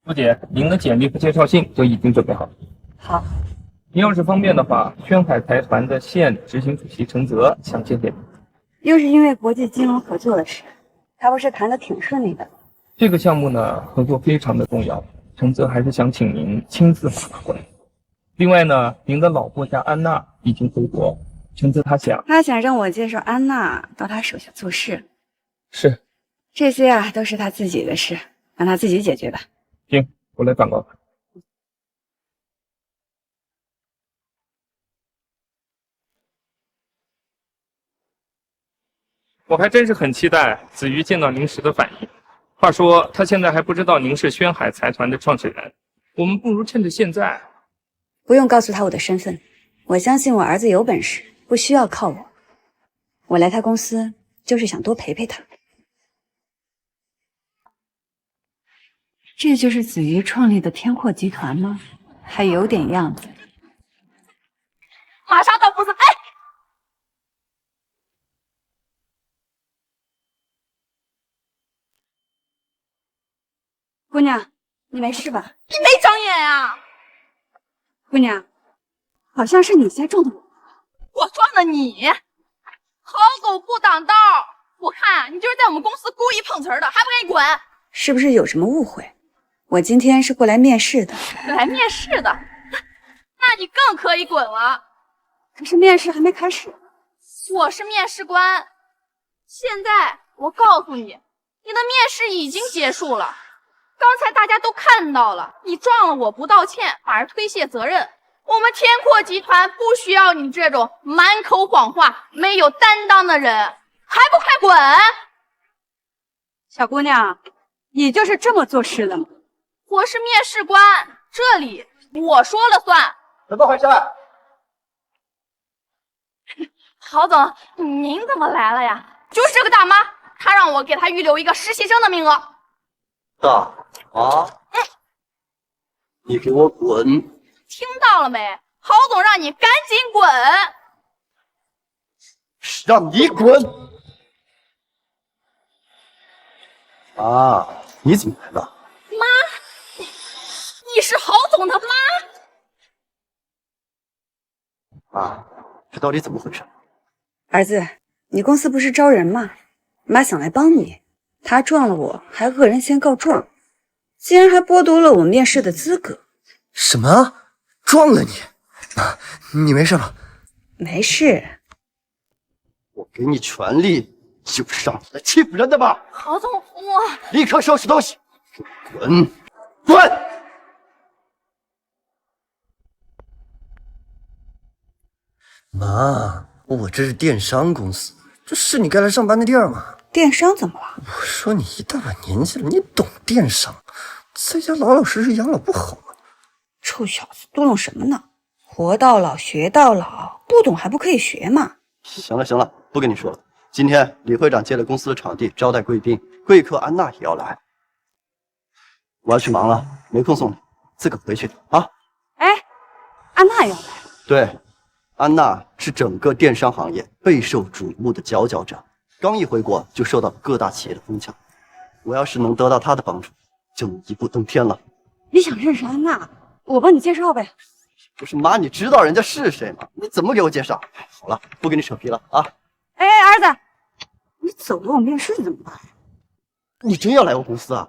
朱姐，您的简历和介绍信都已经准备好了。好，您要是方便的话，宣海财团的现执行主席陈泽想见见您。又是因为国际金融合作的事，他不是谈得挺顺利的。这个项目呢，合作非常的重要，陈泽还是想请您亲自把关。另外呢，您的老部下安娜已经回国，陈泽他想让我介绍安娜到他手下做事，是这些啊都是他自己的事，让他自己解决吧。行，我来转告他。我还真是很期待子瑜见到您时的反应。话说，他现在还不知道您是宣海财团的创始人，我们不如趁着现在。不用告诉他我的身份，我相信我儿子有本事，不需要靠我。我来他公司就是想多陪陪他。这就是子瑜创立的天阔集团吗？还有点样子。马上到公司，哎，姑娘，你没事吧？你没长眼呀！姑娘，好像是你先撞的我。我撞的你，好狗不挡道！我看你就是在我们公司故意碰瓷儿的，还不赶紧滚！是不是有什么误会？我今天是过来面试的。来面试的，那你更可以滚了。可是面试还没开始。我是面试官，现在我告诉你，你的面试已经结束了。刚才大家都看到了，你撞了我不道歉，反而推卸责任。我们天阔集团不需要你这种满口谎话、没有担当的人，还不快滚！小姑娘，你就是这么做事的吗？我是面试官，这里我说了算。怎么回事？郝总，您怎么来了呀？就是这个大妈，她让我给她预留一个实习生的名额。大妈，你给我滚！听到了没？郝总让你赶紧滚！让你滚！啊，你怎么来了？妈，你是郝总的妈？啊，这到底怎么回事？儿子，你公司不是招人吗？妈想来帮你，他撞了我，还恶人先告状，竟然还剥夺了我面试的资格。什么？撞了你？啊，你没事吧？没事。我给你权利，就是让你来欺负人的吧？郝总，我立刻收拾东西，滚！滚！妈，我这是电商公司，这是你该来上班的地儿吗？电商怎么了？我说你一大把年纪了，你懂电商？在家老老实实养老不好吗？臭小子，嘟囔什么呢？活到老学到老，不懂还不可以学吗？行了行了，不跟你说了。今天李会长借了公司的场地招待贵宾，贵客安娜也要来。我要去忙了，没空送你，自个回去啊。哎，安娜也要来。对，安娜是整个电商行业备受瞩目的佼佼者，刚一回国就受到各大企业的疯抢。我要是能得到她的帮助，就能一步登天了。你想认识安娜，我帮你介绍呗。不是妈，你知道人家是谁吗？你怎么给我介绍？好了，不跟你扯皮了啊！哎，儿子，你走了我面试怎么办？你真要来我公司啊？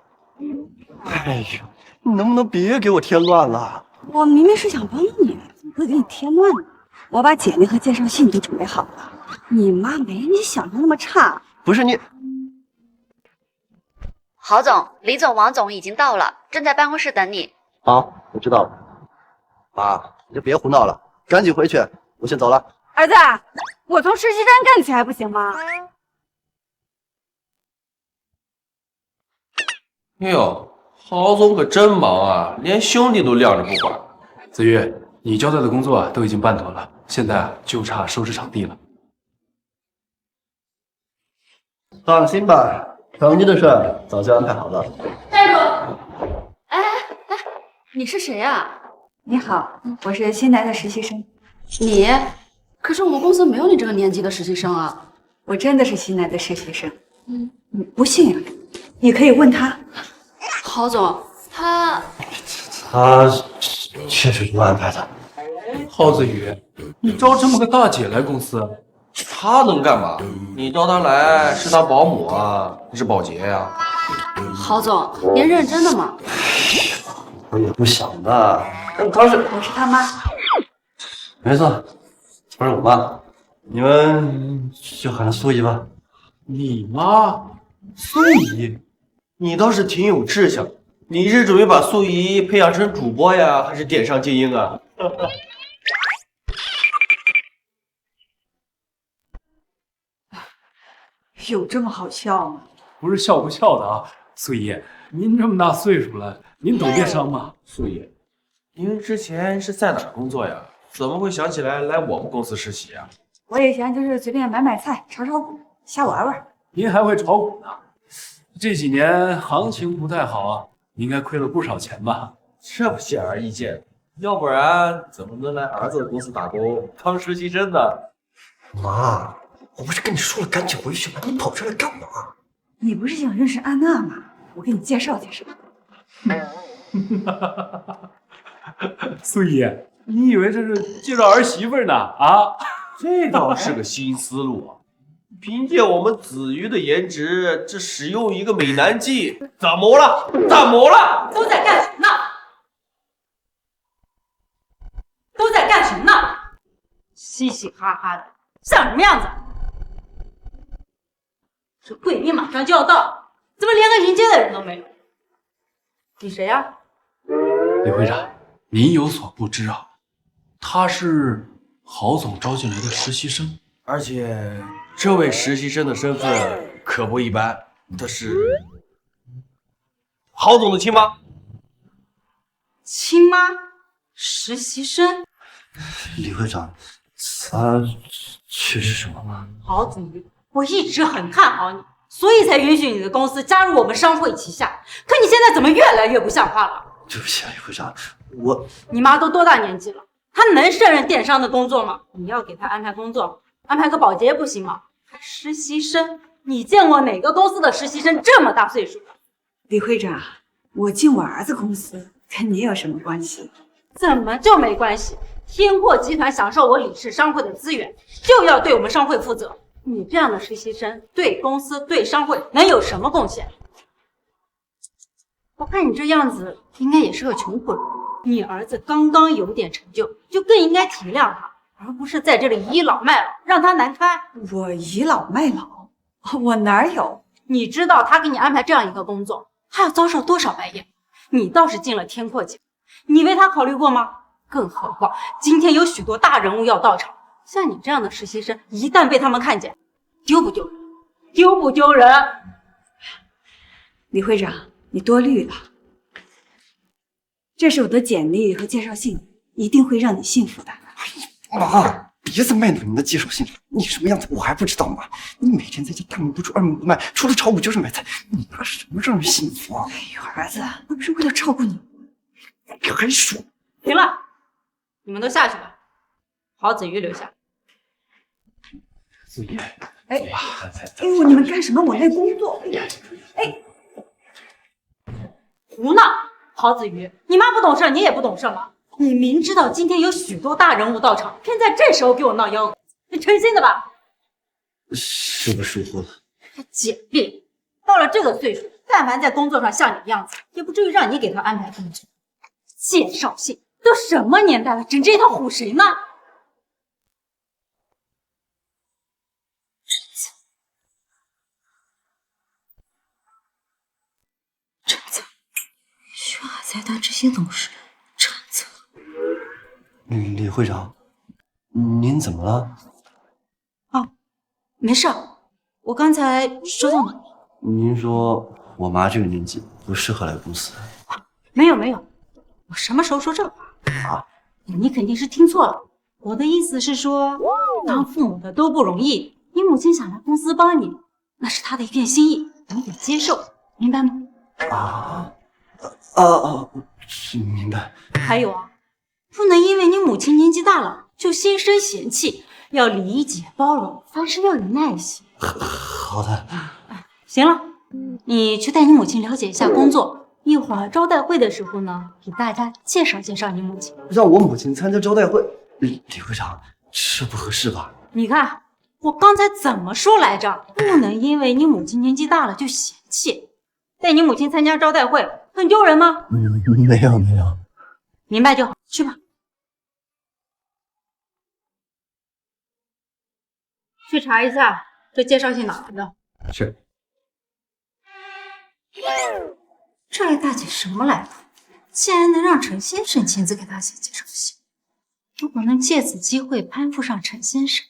哎呀，你能不能别给我添乱了？我明明是想帮你，怎么会给你添乱呢？我把简历和介绍信都准备好了，你妈没你想的那么差。不是你，郝总、李总、王总已经到了，正在办公室等你。好，我知道了。妈，你就别胡闹了，赶紧回去，我先走了。儿子，我从实习生干起还不行吗？哎呦，郝总可真忙啊，连兄弟都晾着不管。子瑜，你交代的工作都已经办妥了，现在就差收拾场地了。放心吧，场地的事儿早就安排好了。站住！哎，你是谁呀？你好，我是新来的实习生。你？可是我们公司没有你这个年纪的实习生啊。我真的是新来的实习生。你不信啊？你可以问他。郝总，他确实是我安排的。耗子雨，你招这么个大姐来公司，他能干嘛？你招他来是当保姆啊，还是保洁呀？郝总，您认真的吗？我也不想的。他是我是他妈。没错，不是我妈。你们就喊她苏姨吧。你妈素姨，你倒是挺有志向，你是准备把素姨培养成主播呀，还是电商精英啊？有这么好笑吗？不是笑不笑的啊，素姨，您这么大岁数了，您懂电商吗？素姨，您之前是在哪儿工作呀？怎么会想起来来我们公司实习啊？我以前就是随便买菜、炒股、瞎玩玩。您还会炒股呢？这几年行情不太好啊，应该亏了不少钱吧？这不显而易见，要不然怎么能来儿子的公司打工当实习生呢？妈，我不是跟你说了赶紧回去吗？你跑这来干嘛？你不是想认识安娜吗？我给你介绍介绍。素姨，你以为这是介绍儿媳妇呢？啊，这倒是个新思路啊！凭借我们子瑜的颜值，这使用一个美男计，怎么了？怎么了？都在干什么呢？都在干什么呢？嘻嘻哈哈的，像什么样子？这贵宾马上就要到，怎么连个迎接的人都没有？你谁呀？李会长，您有所不知啊，他是郝总招进来的实习生，而且这位实习生的身份可不一般，他是郝总的亲妈。亲妈？实习生？李会长，他确实是我妈。郝子瑜，我一直很看好你，所以才允许你的公司加入我们商会旗下。可你现在怎么越来越不像话了？对不起啊，李会长，你妈都多大年纪了？她能胜任电商的工作吗？你要给她安排工作，安排个保洁不行吗？还实习生？你见过哪个公司的实习生这么大岁数的？李会长，我进我儿子公司跟你有什么关系？怎么就没关系？天阔集团享受我李氏商会的资源，就要对我们商会负责。你这样的实习生对公司、对商会能有什么贡献？我看你这样子，应该也是个穷苦人。你儿子刚刚有点成就，就更应该体谅他，而不是在这里倚老卖老，让他难堪。我倚老卖老？我哪有？你知道他给你安排这样一个工作，还要遭受多少白眼？你倒是进了天阔集团，你为他考虑过吗？更何况今天有许多大人物要到场，像你这样的实习生，一旦被他们看见，丢不丢人？丢不丢人？李会长，你多虑了。这是我的简历和介绍信，一定会让你幸福的。妈，别再卖弄你的介绍信了，你什么样子我还不知道吗？你每天在家大门不出二门不迈，除了炒股就是买菜，你拿什么让人幸福啊？哎呦，儿子，那不是为了照顾你，你还说？行了，你们都下去吧，郝子瑜留下。素姨，哎呦，你们干什么？我在工作。哎，胡闹！郝子瑜，你妈不懂事，你也不懂事吗？你明知道今天有许多大人物到场，偏在这时候给我闹幺蛾子，你诚心的吧？是不疏忽了。简历到了这个岁数，但凡在工作上像你的样子，也不至于让你给他安排工作。介绍信都什么年代了，整这一套唬谁呢？陈策，宣海财团执行董事陈策。李会长，您怎么了？没事，我刚才收到了。您说我妈这个年纪不适合来公司？没有，我什么时候说这话啊？你肯定是听错了。我的意思是说，当父母的都不容易，你母亲想来公司帮你，那是她的一片心意，你得接受，明白吗？是明白。还有啊，不能因为你母亲年纪大了就心生嫌弃，要理解包容，凡事要有耐心。好的。行了，你去带你母亲了解一下工作，一会儿招待会的时候呢，给大家介绍介绍你母亲。让我母亲参加招待会，李会长，这不合适吧？你看我刚才怎么说来着？不能因为你母亲年纪大了就嫌弃。带你母亲参加招待会，很丢人吗？没有。明白就好，去吧。去查一下这介绍信哪来的。是。这位大姐什么来头？竟然能让陈先生亲自给她写介绍信。如果能借此机会攀附上陈先生，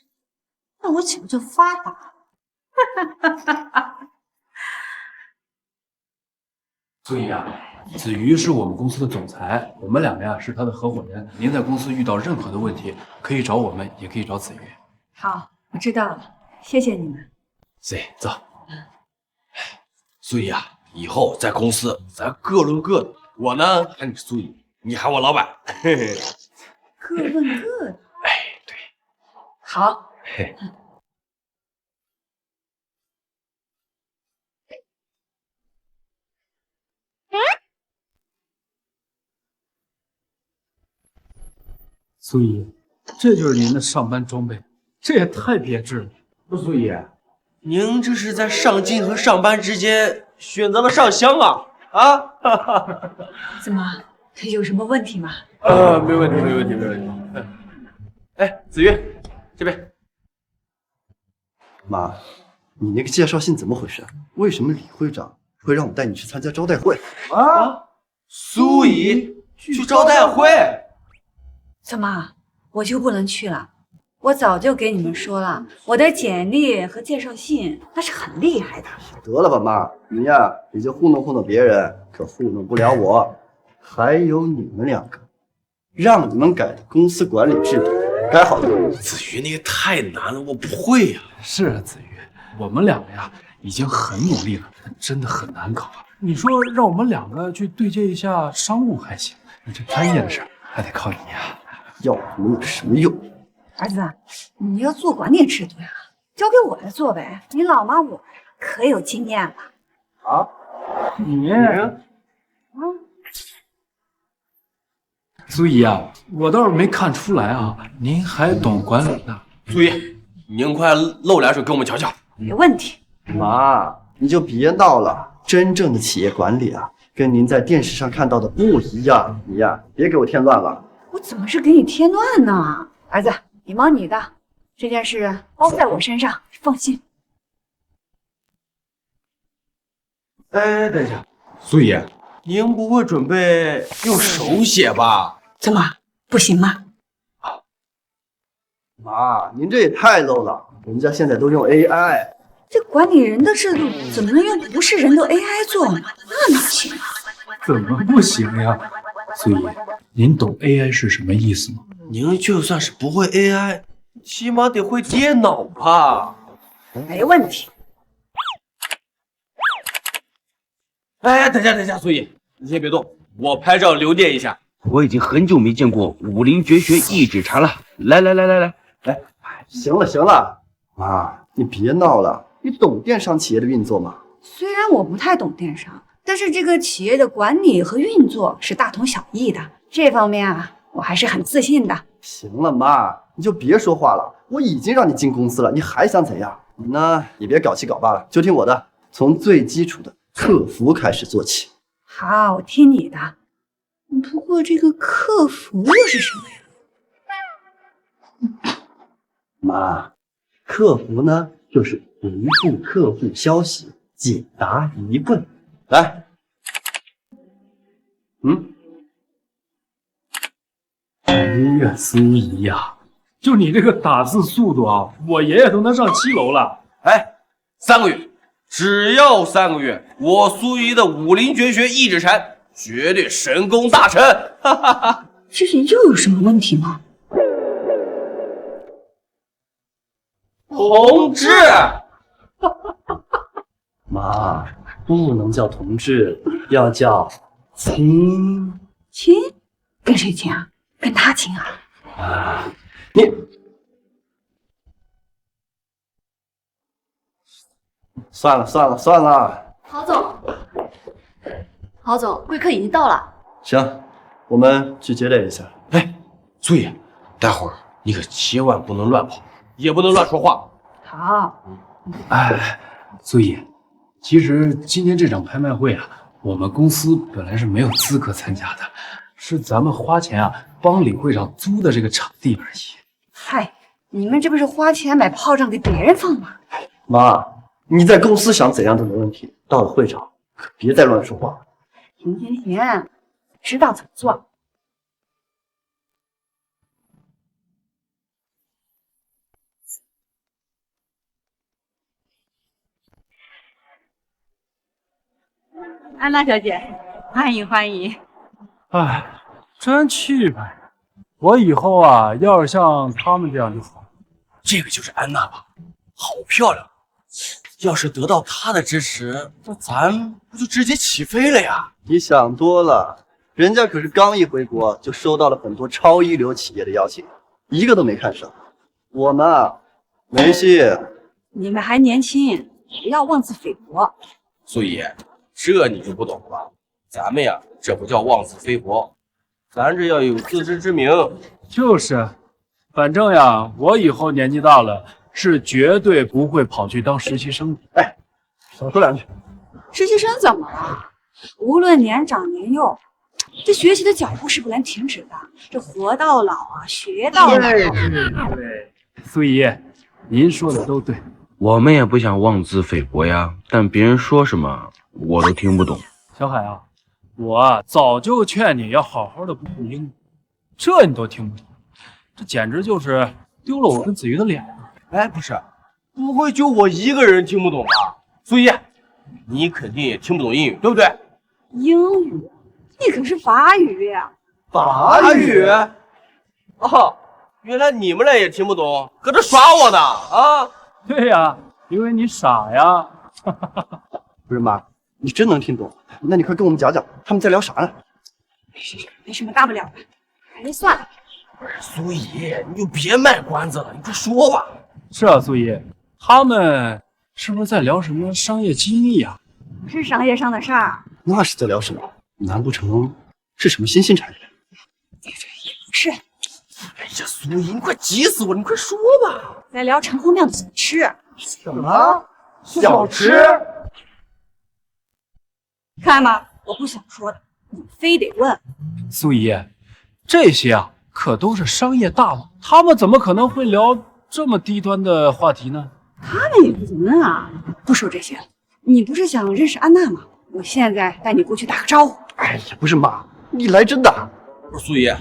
那我岂不就发达了？所以啊，子瑜是我们公司的总裁，我们两个呀是他的合伙人。您在公司遇到任何的问题，可以找我们，也可以找子瑜。好，我知道了，谢谢你们。行，走。苏怡啊，以后在公司咱各论各的，我呢喊你苏怡，你喊我老板。嘿嘿。各论各的。哎，对。好。嘿。苏怡，这就是您的上班装备，这也太别致了。苏怡，您这是在上进和上班之间选择了上香啊？怎么，有什么问题吗？没问题。哎，子瑜，这边。妈，你那个介绍信怎么回事？为什么李会长会让我带你去参加招待会？苏怡去招待会？怎么，我就不能去了？我早就给你们说了，我的简历和介绍信那是很厉害的。得了吧，妈，你呀也就糊弄别人，可糊弄不了我。还有你们两个，让你们改的公司管理制度，改好了。子瑜那个太难了，我不会呀。是啊，子瑜，我们两个呀已经很努力了，但真的很难搞啊。你说让我们两个去对接一下商务还行，你这专业的事还得靠你呀。要我们有什么用？儿子，你要做管理制度呀，交给我来做呗。你老妈我可有经验了。啊？你？苏怡啊，我倒是没看出来啊，您还懂管理呢。苏怡，您快露两手给我们瞧瞧。没问题。妈，你就别闹了。真正的企业管理啊，跟您在电视上看到的不一样。你呀，别给我添乱了。我怎么是给你添乱呢？儿子，你忙你的，这件事包在我身上，放心。哎，等一下，苏怡，您不会准备用手写吧？怎么不行吗？妈，您这也太 low 了，人家现在都用 AI。这管理人的制度怎么能用不是人的 AI 做呢？那哪行啊？怎么不行呀？苏怡，您懂 AI 是什么意思吗？您就算是不会 AI， 起码得会电脑吧？没问题。哎，等一下，苏怡，你先别动，我拍照留念一下。我已经很久没见过武林绝学一指禅了。来，行了，妈，你别闹了。你懂电商企业的运作吗？虽然我不太懂电商，但是这个企业的管理和运作是大同小异的。这方面啊，我还是很自信的。行了，妈，你就别说话了。我已经让你进公司了，你还想怎样？你呢，也别搞七搞八了，就听我的，从最基础的客服开始做起。好，我听你的。不过这个客服又是什么呀？妈，客服呢，就是回复客户消息，解答疑问。来，哎呀，苏怡呀，就你这个打字速度啊，我爷爷都能上7楼了。哎，3个月，只要3个月，我苏怡的武林绝学一指禅绝对神功大成！哈哈哈！这是又有什么问题吗？同志，妈，不能叫同志，要叫亲。亲？跟谁亲啊？跟他亲啊？啊，你算了。郝总，郝总，贵客已经到了。行，我们去接待一下。哎，苏怡，待会儿你可千万不能乱跑，也不能乱说话。好。哎，苏怡，其实今天这场拍卖会啊，我们公司本来是没有资格参加的，是咱们花钱啊帮李会长租的这个场地而已。嗨，你们这不是花钱买炮仗给别人放吗？妈，你在公司想怎样都没问题，到了会场可别再乱说话。行，知道怎么做。安娜小姐，欢迎欢迎。哎，真气派！我以后啊，要是像他们这样就好。这个就是安娜吧？好漂亮！要是得到她的支持，那咱不就直接起飞了呀？你想多了，人家可是刚一回国就收到了很多超一流企业的邀请，一个都没看上。我们啊，没戏。你们还年轻，不要妄自菲薄。苏怡，这你就不懂了。咱们呀，这不叫妄自菲薄，咱这要有自知之明。就是，反正呀，我以后年纪大了，是绝对不会跑去当实习生的。哎，少说两句。实习生怎么了？无论年长年幼，这学习的脚步是不能停止的。这活到老啊，学到老。对，苏怡，您说的都对。我们也不想妄自菲薄呀，但别人说什么我都听不懂。小海啊，我早就劝你要好好的补补英语，这你都听不懂，这简直就是丢了我跟子瑜的脸啊！哎，不是，不会就我一个人听不懂吧？苏怡，你肯定也听不懂英语，对不对？英语？你可是法语呀！法语？哦，原来你们俩也听不懂，搁这耍我呢啊！对呀，因为你傻呀。不是妈，你真能听懂？那你快跟我们讲讲他们在聊啥呢？没什么大不了的，还是算了。不是苏怡，你就别卖关子了，你快说吧。是啊，苏怡，他们是不是在聊什么商业机密呀？不是商业上的事儿。那是在聊什么？难不成是什么新兴产业？不是。哎呀，苏怡，你快急死我了，你快说吧。在聊陈后庙的小吃。什么小吃？看吧，我不想说的，你非得问。苏怡，这些啊可都是商业大佬，他们怎么可能会聊这么低端的话题呢？他们也不怎么啊，不说这些了。你不是想认识安娜吗？我现在带你过去打个招呼。哎呀，不是妈，你来真的？不是苏怡，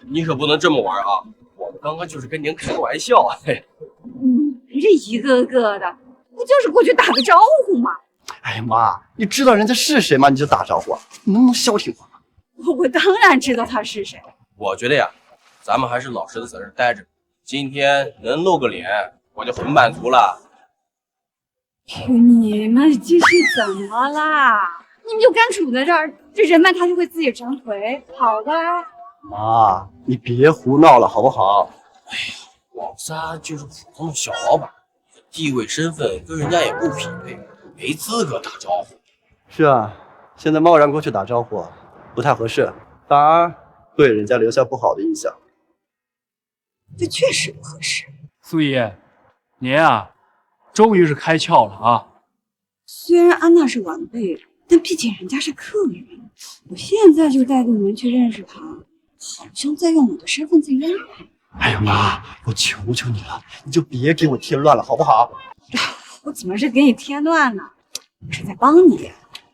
你可不能这么玩啊！我们刚刚就是跟您开个玩笑啊。嘿，你这一个个的，不就是过去打个招呼吗？哎呀妈，你知道人家是谁吗？你就打招呼，你能不能消停会儿？我当然知道他是谁。我觉得呀，咱们还是老实的在这待着。今天能露个脸，我就很满足了。你们这是怎么啦？你们就干杵在这儿，这人脉他就会自己长腿，好吧？妈，你别胡闹了好不好？哎呀，我仨就是普通的小老板，地位身份跟人家也不匹配，没资格打招呼。是啊，现在贸然过去打招呼不太合适，反而会给人家留下不好的印象。这确实不合适。苏怡，您啊，终于是开窍了啊！虽然安娜是晚辈，但毕竟人家是客人，我现在就带着你们去认识她，好像在用我的身份证压迫。哎呀妈，我求求你了，你就别给我添乱了好不好？我怎么是给你添乱呢？我是在帮你。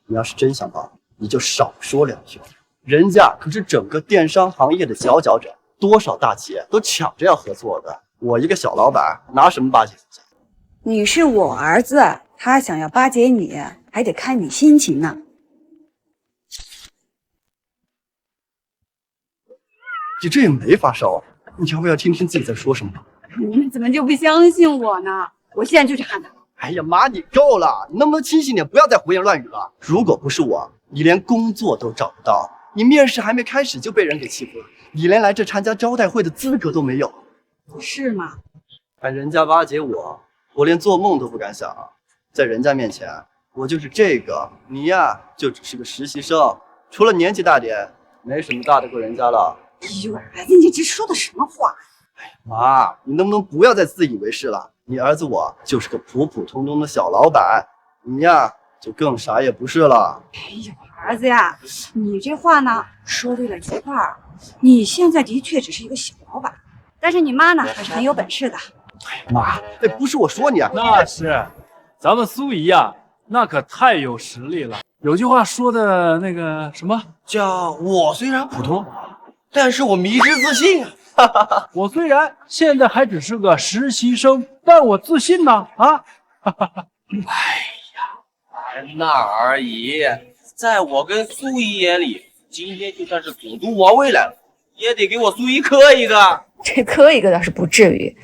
你要是真想帮，你就少说两句。人家可是整个电商行业的佼佼者，多少大企业都抢着要合作的。我一个小老板，拿什么巴结人家？你是我儿子，他想要巴结你，还得看你心情呢。你这也没发烧啊？你要不要听听自己在说什么？你们怎么就不相信我呢？我现在就去看他。哎呀妈，你够了，你能不能清醒点，不要再胡言乱语了？如果不是我，你连工作都找不到，你面试还没开始就被人给欺负了，你连来这参加招待会的资格都没有。是吗？看人家巴结我，我连做梦都不敢想啊！在人家面前，我就是这个，你呀就只是个实习生，除了年纪大点，没什么大得过人家了。哎呦，儿子，你这说的什么话？妈，你能不能不要再自以为是了？你儿子我就是个普普通通的小老板，你呀就更啥也不是了。哎呦，儿子呀，你这话呢说对了一半儿。你现在的确只是一个小老板，但是你妈呢还是很有本事的。妈，那不是我说你啊，那是，咱们苏姨呀，那可太有实力了。有句话说的那个什么，叫我虽然普通，但是我迷之自信啊！我虽然现在还只是个实习生，但我自信呢啊！安娜而已，在我跟苏姨眼里，今天就算是总督王威来了，也得给我苏姨磕一个。这磕一个倒是不至于，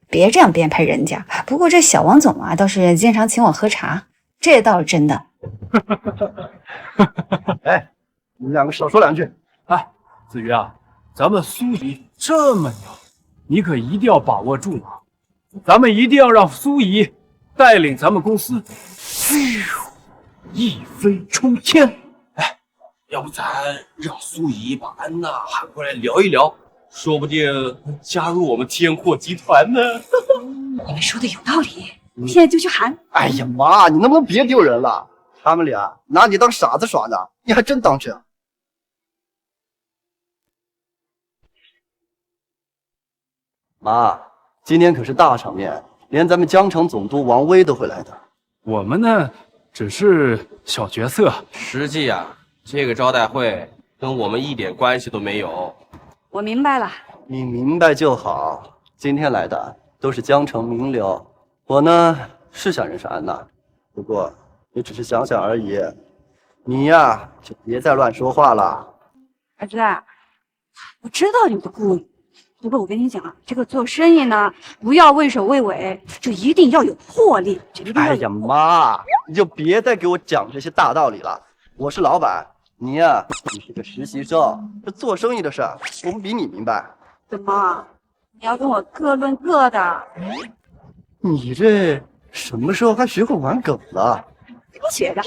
别这样编排人家。不过这小王总啊，倒是经常请我喝茶，这倒是真的。哎，你们两个少说两句。哎，子瑜啊，咱们苏姨这么牛，你可一定要把握住啊！咱们一定要让苏姨带领咱们公司一飞冲天。哎，要不咱让苏姨把安娜喊过来聊一聊，说不定加入我们天阔集团呢。你们说的有道理，现在就去喊。哎呀妈，你能不能别丢人了？他们俩拿你当傻子耍呢，你还真当真？妈，今天可是大场面，连咱们江城总督王威都会来的。我们呢，只是小角色。实际啊，这个招待会跟我们一点关系都没有。我明白了，你明白就好。今天来的都是江城名流，我呢是想认识安娜，不过也只是想想而已。你呀，就别再乱说话了。儿子，我知道你的顾虑，不过我跟你讲啊，这个做生意呢，不要畏首畏尾，就一定要有魄力。哎呀妈，你就别再给我讲这些大道理了。我是老板，你呀，你是个实习生，这做生意的事我不比你明白。怎么，你要跟我各论各的？你这什么时候还学会玩梗了？多学的。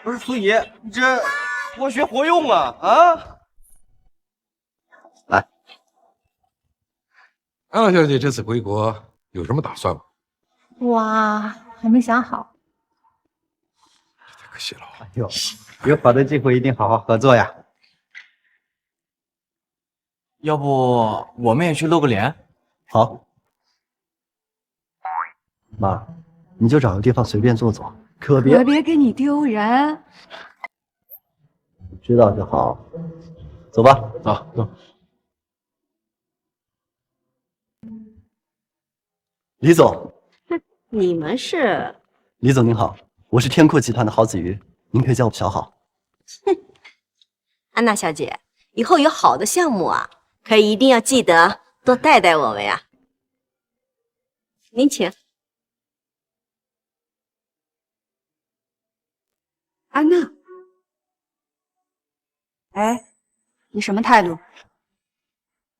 不是苏姨，你这活学活用啊啊！来，安娜小姐这次回国有什么打算吗？哇，还没想好。太可惜了。哎呦，有好的机会一定好好合作呀。要不我们也去露个脸？好。妈，你就找个地方随便坐坐，可别给你丢人。知道就好。走吧，走。李总，你们是？李总您好，我是天阔集团的郝子瑜，您可以叫我小郝。安娜小姐，以后有好的项目啊，可一定要记得多带带我们呀。您请。安娜，哎，你什么态度？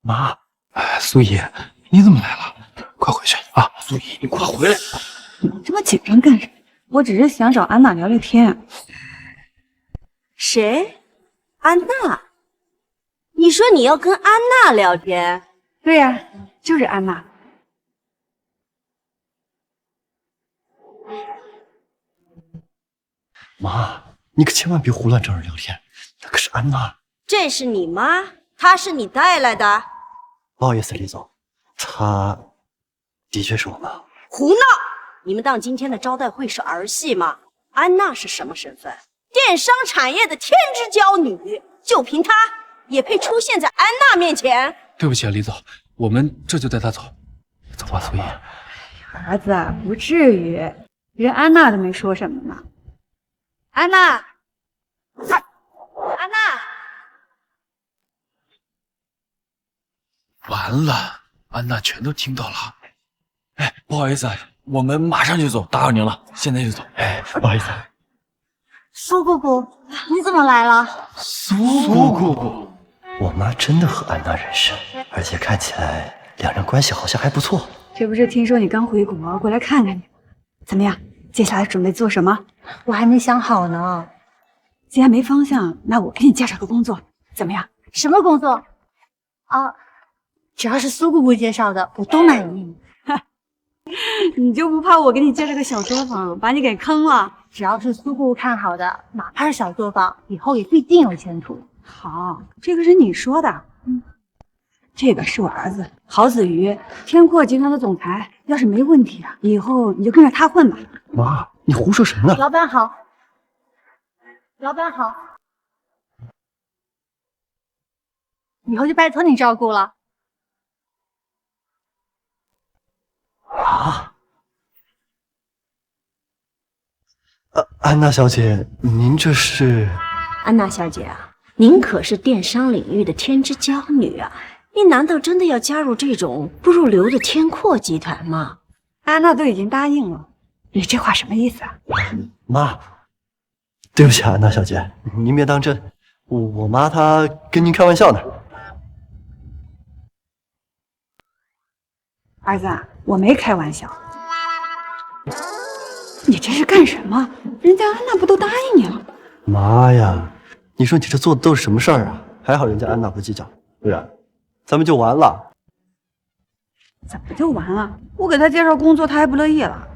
妈，哎，苏姨，你怎么来了？快回去啊！苏姨，你快回来！你这么紧张干什么？我只是想找安娜聊聊天。谁？安娜？你说你要跟安娜聊天？对呀，就是安娜。妈，你可千万别胡乱找人聊天，那可是安娜。这是你妈？她是你带来的？不好意思，李总，她的确是我妈。胡闹！你们当今天的招待会是儿戏吗？安娜是什么身份？电商产业的天之骄女，就凭她也配出现在安娜面前？对不起啊，李总，我们这就带她走。走吧，苏姨。儿子，不至于，人安娜都没说什么呢。安娜，安娜，完了，安娜全都听到了。哎，不好意思啊，我们马上就走，打扰您了，现在就走。哎，不好意思。苏姑姑，你怎么来了？苏姑姑，我妈真的和安娜认识，而且看起来两人关系好像还不错。这不是听说你刚回国，过来看看你，怎么样？接下来准备做什么？我还没想好呢。既然没方向，那我给你介绍个工作，怎么样？什么工作？啊，只要是苏姑姑介绍的，我都满意。你就不怕我给你介绍个小作坊，把你给坑了？只要是苏姑姑看好的，哪怕是小作坊，以后也必定有前途。好，这个是你说的。这个是我儿子郝子瑜，天阔集团的总裁。要是没问题啊，以后你就跟着他混吧。妈，你胡说什么呢？老板好，老板好，以后就拜托你照顾了。啊！安娜小姐，您这是？安娜小姐啊，您可是电商领域的天之骄女啊！你难道真的要加入这种不入流的天阔集团吗？安娜都已经答应了，你这话什么意思啊？妈，对不起，安娜小姐，您别当真，我妈她跟您开玩笑呢。儿子，我没开玩笑。你这是干什么？人家安娜不都答应你了？妈呀，你说你这做的都是什么事儿啊？还好人家安娜不计较，不然咱们就完了。怎么就完了？我给他介绍工作，他还不乐意了。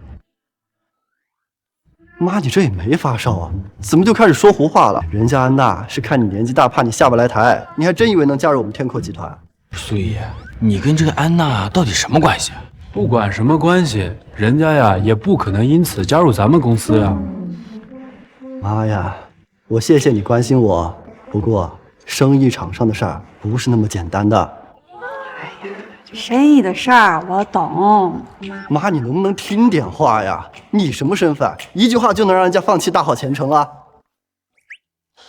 妈，你这也没发烧啊，怎么就开始说胡话了？人家安娜是看你年纪大，怕你下不来台，你还真以为能加入我们天阔集团？苏姨，你跟这个安娜到底什么关系？不管什么关系，人家呀也不可能因此加入咱们公司呀。妈呀，我谢谢你关心我，不过生意场上的事儿不是那么简单的。哎呀，这生意的事儿我懂。妈，你能不能听点话呀？你什么身份？一句话就能让人家放弃大好前程啊？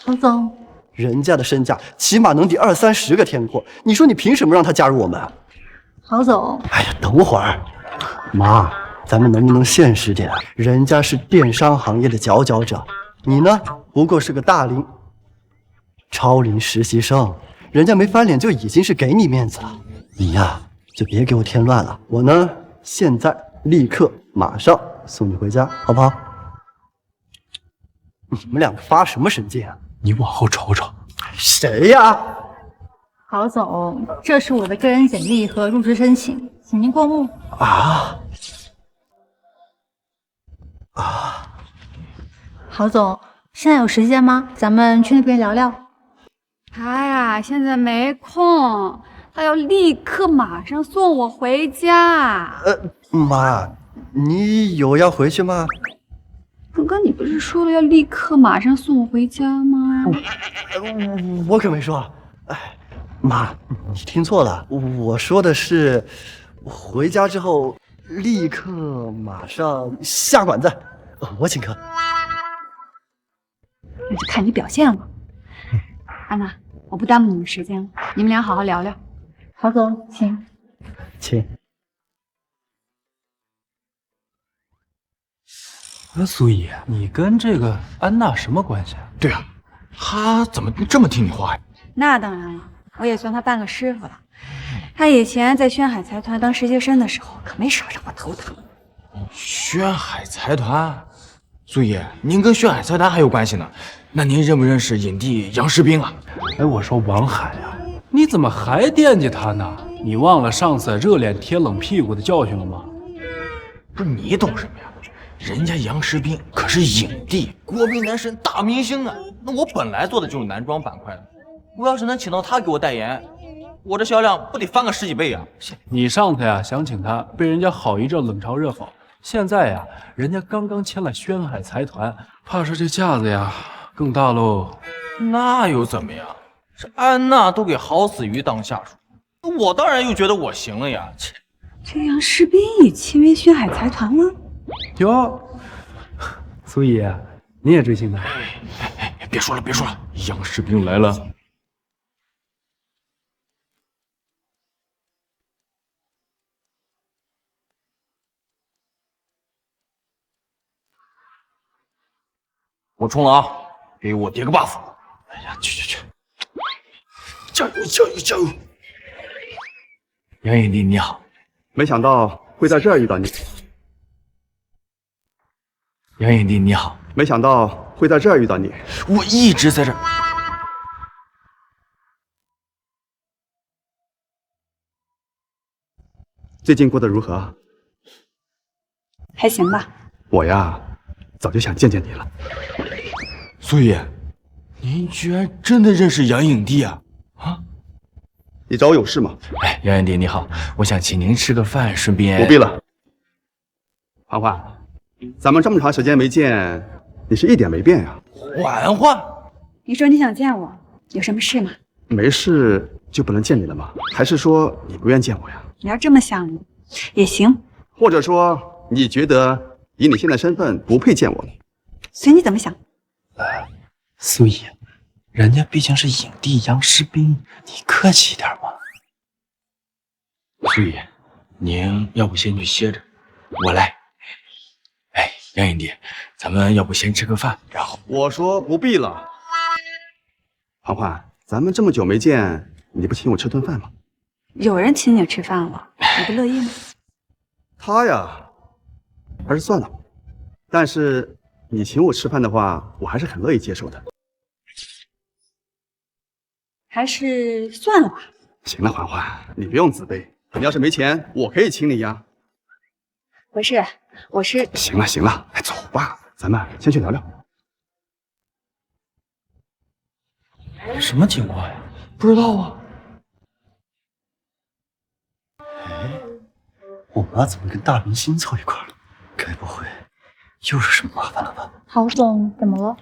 郝总，人家的身价起码能抵20-30个天阔，你说你凭什么让他加入我们？郝总，哎呀，等会儿，妈，咱们能不能现实点？人家是电商行业的佼佼者，你呢，不过是个超龄实习生，人家没翻脸就已经是给你面子了。你呀，就别给我添乱了。我呢，现在立刻马上送你回家，好不好？你们两个发什么神经啊？你往后瞅瞅，谁呀？郝总，这是我的个人简历和入职申请，请您过目。郝总，现在有时间吗？咱们去那边聊聊。他呀，现在没空，他要立刻马上送我回家。妈，你有要回去吗？刚刚你不是说了要立刻马上送我回家吗？我可没说。哎，妈，你听错了，我说的是回家之后立刻马上下馆子，我请客。那就看你表现了。安娜，我不耽误你们时间了，你们俩好好聊聊。郝总，请。请。苏姨，你跟这个安娜什么关系啊？对啊，她怎么这么听你话呀？那当然了，我也算他半个师傅了。他以前在轩海财团当实习生的时候，可没少让我头疼。轩海财团，苏姨，您跟轩海财团还有关系呢？那您认不认识影帝杨士兵啊？哎，我说王海啊，你怎么还惦记他呢？你忘了上次热脸贴冷屁股的教训了吗？不是你懂什么呀？人家杨士兵可是影帝，国民男神大明星啊！那我本来做的就是男装板块的，我要是能请到他给我代言，我这销量不得翻个10几倍啊！你上次呀想请他，被人家好一阵冷嘲热讽。现在呀，人家刚刚签了轩海财团，怕是这架子呀更大喽。那又怎么样？这安娜都给郝子瑜当下属，我当然又觉得我行了呀！这杨士兵也签约轩海财团了？哟，苏姨，你也追星的？别说了，别说了，杨士兵来了。我冲了啊！给我叠个 buff！ 哎呀，去！加油，加油，加油！杨影帝你好，没想到会在这儿遇到你。杨影帝你好，没想到会在这儿遇到你。我一直在这儿。最近过得如何？还行吧。我呀，早就想见见你了。苏爷，您居然真的认识杨影帝啊？啊？你找我有事吗？哎，杨影帝你好，我想请您吃个饭，顺便……不必了。嬛嬛，咱们这么长时间没见，你是一点没变呀。嬛嬛，你说你想见我，有什么事吗？没事就不能见你了吗？还是说你不愿见我呀？你要这么想也行，或者说你觉得以你现在身份不配见我？随你怎么想。苏爷，人家毕竟是影帝杨师斌，你客气一点嘛。苏爷，您要不先去歇着，我来。哎，杨影帝，咱们要不先吃个饭，然后……我说不必了。嬛嬛，咱们这么久没见，你不请我吃顿饭吗？有人请你吃饭了，你不乐意吗？他呀，还是算了。但是你请我吃饭的话，我还是很乐意接受的。还是算了吧。行了，嬛嬛，你不用自卑。你要是没钱，我可以请你呀。不是，我是……行了行了，来走吧，咱们先去聊聊。什么情况呀？不知道啊。我妈怎么跟大明星凑一块了？该不会又是什么麻烦了吧？郝总，怎么了？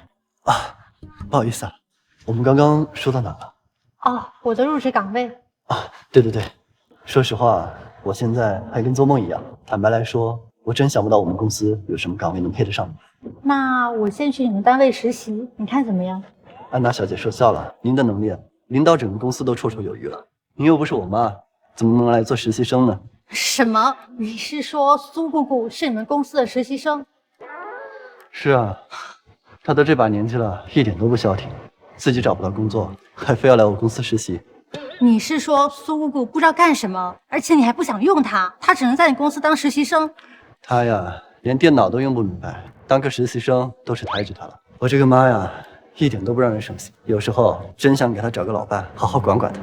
不好意思啊，我们刚刚说到哪了？哦，我的入职岗位。对，说实话，我现在还跟做梦一样。坦白来说，我真想不到我们公司有什么岗位能配得上你。那我先去你们单位实习，你看怎么样？安娜小姐说笑了，您的能力，领导整个公司都绰绰有余了。您又不是我妈，怎么能来做实习生呢？什么？你是说苏姑姑是你们公司的实习生？是啊，她都这把年纪了，一点都不消停，自己找不到工作，还非要来我公司实习。你是说苏姑姑不知道干什么，而且你还不想用她，她只能在你公司当实习生？她呀，连电脑都用不明白，当个实习生都是抬举她了。我这个妈呀，一点都不让人省心，有时候真想给她找个老伴，好好管管她。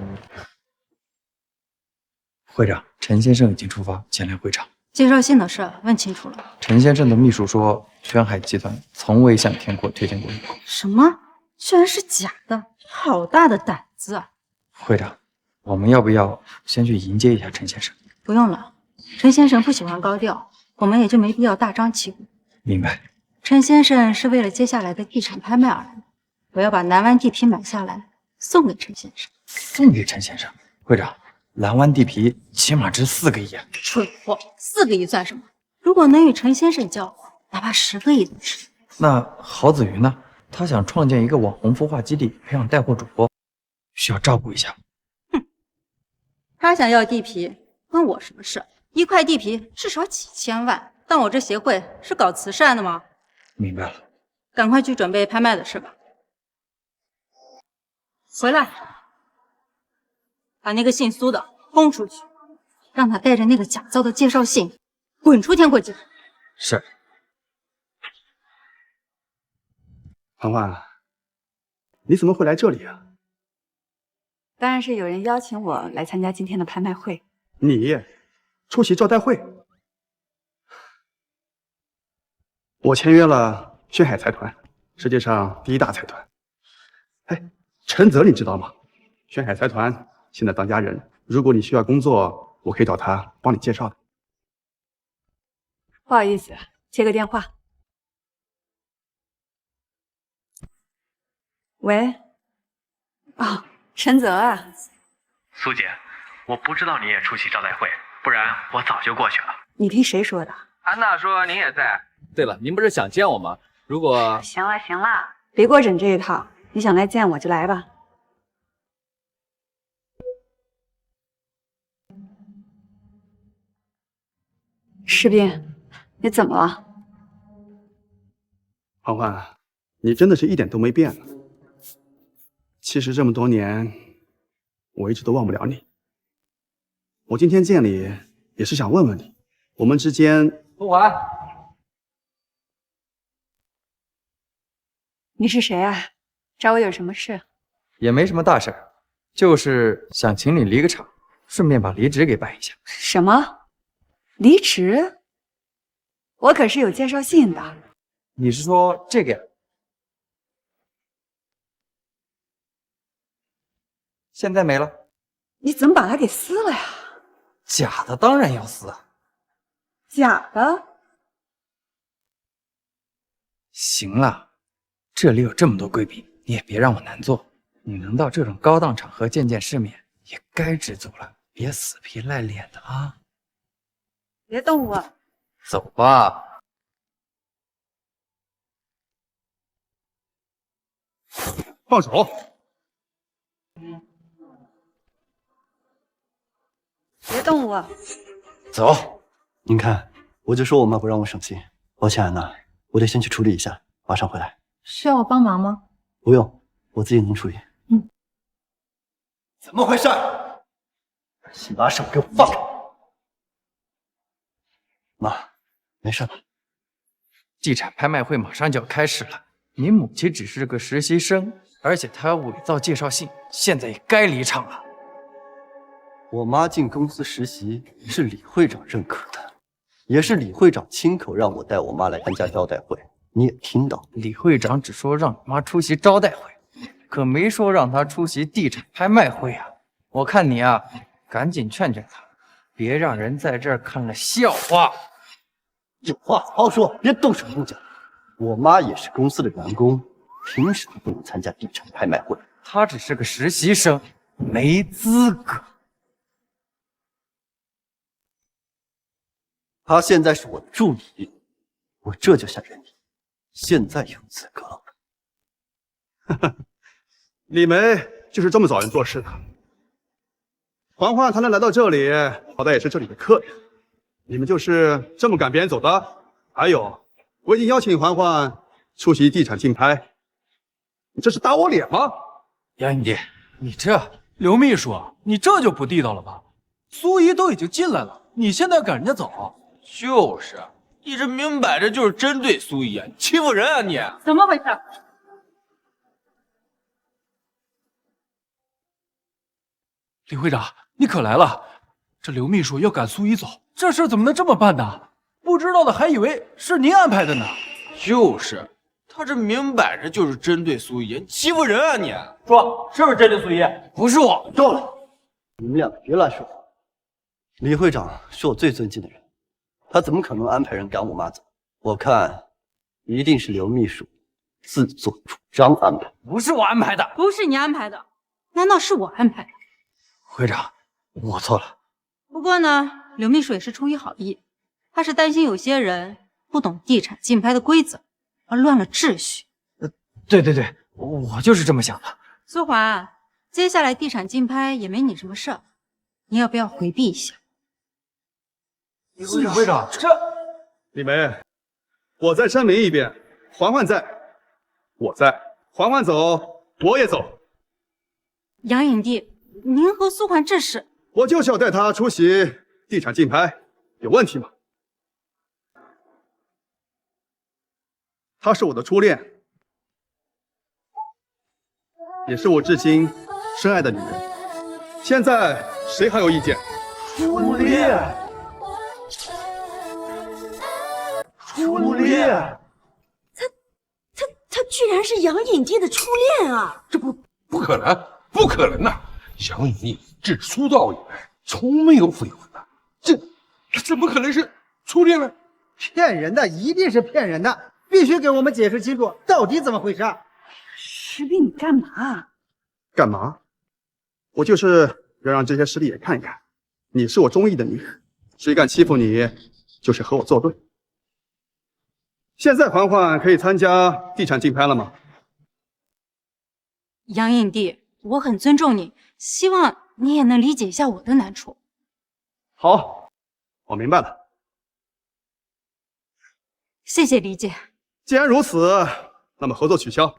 会长，陈先生已经出发前来会场。介绍信的事问清楚了。陈先生的秘书说，轩海集团从未向天阔推荐过你。什么？居然是假的！好大的胆子啊！会长，我们要不要先去迎接一下陈先生？不用了，陈先生不喜欢高调，我们也就没必要大张旗鼓。明白。陈先生是为了接下来的地产拍卖而来，我要把南湾地皮买下来，送给陈先生。送给陈先生？会长，蓝湾地皮起码值4个亿啊！蠢货，4个亿算什么？如果能与陈先生交往，哪怕10个亿都值。那郝子瑜呢？他想创建一个网红孵化基地，培养带货主播，需要照顾一下。他想要地皮，关我什么事？一块地皮至少几千万，但我这协会是搞慈善的吗？明白了。赶快去准备拍卖的事吧。回来，把那个姓苏的轰出去，让他带着那个假造的介绍信滚出天阔集团。是。嬛嬛，你怎么会来这里啊？当然是有人邀请我来参加今天的拍卖会。你出席招待会？我签约了轩海财团，世界上第1大财团。哎，陈泽你知道吗？轩海财团现在当家人，如果你需要工作，我可以找他帮你介绍的。不好意思，接个电话。喂，哦，陈泽啊。苏姐，我不知道你也出席招待会，不然我早就过去了。你听谁说的？安娜说您也在。对了，您不是想见我吗？如果……行了，别给我整这一套。你想来见我就来吧。士斌，你怎么了？嬛嬛，你真的是一点都没变了。其实这么多年，我一直都忘不了你。我今天见你，也是想问问你，我们之间……凤环，你是谁啊？找我有什么事？也没什么大事儿，就是想请你离个场，顺便把离职给办一下。什么？离职？我可是有介绍信的。你是说这个呀？现在没了。你怎么把它给撕了呀？假的当然要撕啊。假的？行了，这里有这么多贵宾，你也别让我难做。你能到这种高档场合见见世面，也该知足了，别死皮赖脸的啊！别动我！走吧。放手！别动我！走。您看，我就说我妈不让我省心。抱歉，安娜，我得先去处理一下，马上回来。需要我帮忙吗？不用，我自己能处理。怎么回事？先把手给我放开！妈，没事吧？地产拍卖会马上就要开始了，你母亲只是个实习生，而且她要伪造介绍信，现在也该离场了。我妈进公司实习是李会长认可的，也是李会长亲口让我带我妈来参加招待会。你也听到，李会长只说让你妈出席招待会，可没说让她出席地产拍卖会啊！我看你啊，赶紧劝劝她，别让人在这儿看了笑话。有话好好说，别动手动脚。我妈也是公司的员工，凭什么不能参加地产拍卖会？她只是个实习生，没资格。她现在是我的助理，我这就下人力，现在有资格了。李梅就是这么找人做事的。嬛嬛她能来到这里，好歹也是这里的客人。你们就是这么赶别人走的？还有，我已经邀请嬛嬛出席地产竞拍，你这是打我脸吗？杨影帝，你这刘秘书，你这就不地道了吧？苏怡都已经进来了，你现在赶人家走？就是，你这明摆着就是针对苏怡啊，你欺负人啊你！怎么回事？李会长，你可来了！这刘秘书要赶苏怡走，这事怎么能这么办呢？不知道的还以为是您安排的呢。就是，他这明摆着就是针对苏怡，你欺负人啊你！说是不是针对苏怡？不是我。够了，你们两个别乱说话。李会长是我最尊敬的人，他怎么可能安排人赶我妈走？我看一定是刘秘书自作主张安排。不是我安排的，不是你安排的，难道是我安排的？会长，我错了。不过呢，刘秘书也是出于好意，他是担心有些人不懂地产竞拍的规则，而乱了秩序。对，我就是这么想的。苏环，接下来地产竞拍也没你什么事儿，你要不要回避一下？李会长，这李梅，我再声明一遍，嬛嬛在，我在，嬛嬛走，我也走。杨影帝，您和苏环这是？我就是要带她出席地产竞拍，有问题吗？她是我的初恋，也是我至今深爱的女人。现在谁还有意见？初恋，初恋，他居然是杨影帝的初恋啊！这不可能，不可能呐！杨影帝自出道以来从没有绯闻的，这怎么可能是初恋呢？骗人的，一定是骗人的！必须给我们解释清楚，到底怎么回事？石斌，你干嘛？干嘛？我就是要让这些势力也看一看，你是我中意的女人，谁敢欺负你，就是和我作对。现在嬛嬛可以参加地产竞拍了吗？杨影帝，我很尊重你，希望你也能理解一下我的难处。好，我明白了。谢谢理解。既然如此，那么合作取消。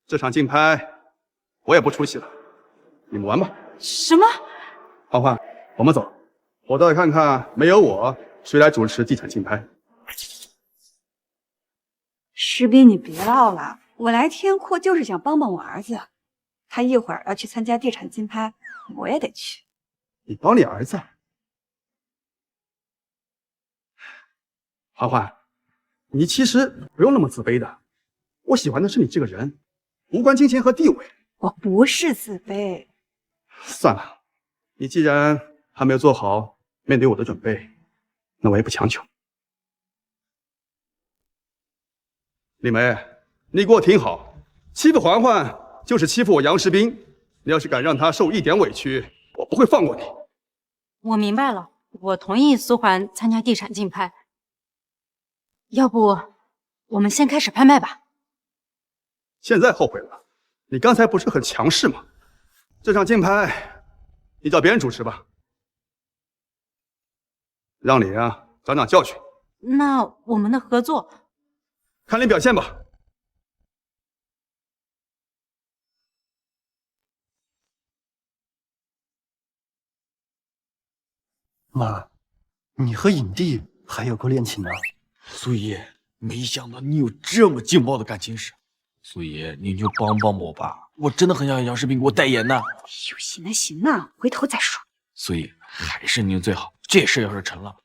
这场竞拍我也不出席了，你们玩吧。什么？嬛嬛，我们走，我倒要看看没有我谁来主持地产竞拍。石斌，你别唠了，我来天阔就是想帮帮我儿子。他一会儿要去参加地产竞拍，我也得去。你帮你儿子？欢欢，你其实不用那么自卑的。我喜欢的是你这个人，无关金钱和地位。我不是自卑。算了，你既然还没有做好面对我的准备，那我也不强求。李梅，你给我听好，欺负嬛嬛就是欺负我杨士斌。你要是敢让他受一点委屈，我不会放过你。我明白了，我同意苏环参加地产竞拍。要不，我们先开始拍卖吧。现在后悔了？你刚才不是很强势吗？这场竞拍，你找别人主持吧，让你啊长长教训。那我们的合作，看你表现吧。妈，你和影帝还有过恋情呢？苏姨，没想到你有这么劲爆的感情史。苏姨，您就帮帮我吧，我真的很想让杨士斌给我代言呢。哎呦，行了行了，回头再说。苏姨，还是您最好。这事要是成了，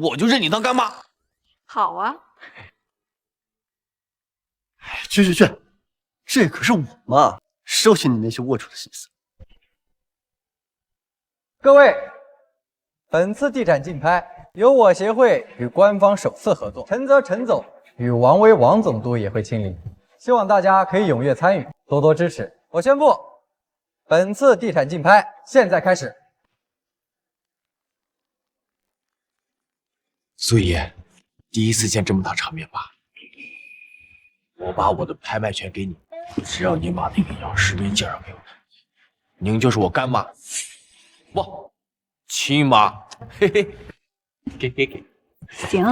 我就认你当干妈。好啊。去，这可是我妈，收起你那些龌龊的心思。各位，本次地产竞拍由我协会与官方首次合作，陈泽陈总与王威王总督也会亲临，希望大家可以踊跃参与，多多支持。我宣布，本次地产竞拍现在开始。苏姨，第一次见这么大场面吧？我把我的拍卖权给你，只要您把那个杨士斌介绍给我，您就是我干妈，不，亲妈，嘿嘿，给。行。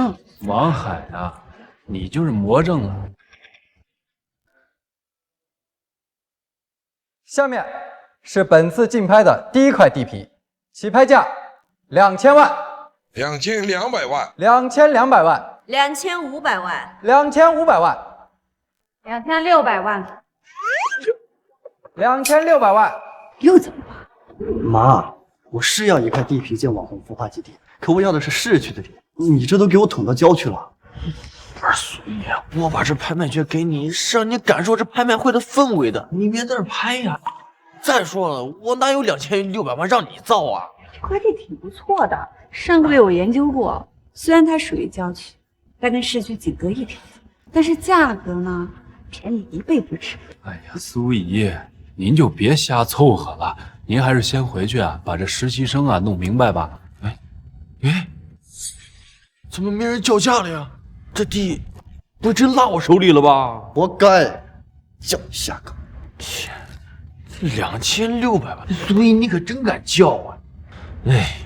王海啊，你就是魔怔了。下面是本次竞拍的第一块地皮，起拍价2000万。2200万。2200万。2500万。2500万。2600万。2600万。又怎么了？妈，我是要一块地皮建网红孵化基地，可我要的是市区的地，你这都给我捅到郊区了。不是苏姨，我把这拍卖权给你，是让你感受这拍卖会的氛围的，你别在这拍呀。再说了，我哪有2600万让你造啊？这块地挺不错的，上个月我研究过，虽然它属于郊区，但跟市区仅隔一条街，但是价格呢，便宜1倍不止。哎呀，苏姨，您就别瞎凑合了，您还是先回去啊，把这实习生啊弄明白吧。哎，怎么没人叫价了呀？这地不真落我手里了吧？活该，叫你下岗。天，2600万，苏姨你可真敢叫啊！哎，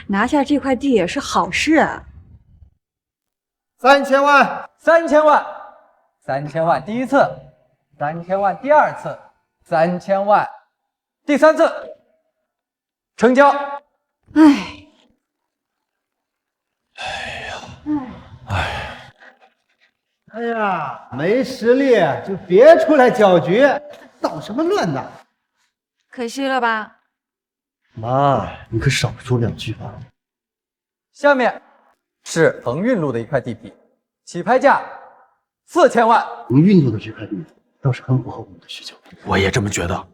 拿下这块地也是好事啊。3000万，3000万，3000万第一次，3000万第二次，3000万第三次，成交。哎呀，没实力就别出来搅局，捣什么乱呢？可惜了吧？妈，你可少说2句吧。下面是恒运路的一块地皮，起拍价4000万。恒运路的这块地倒是很符合我们的需求。我也这么觉得。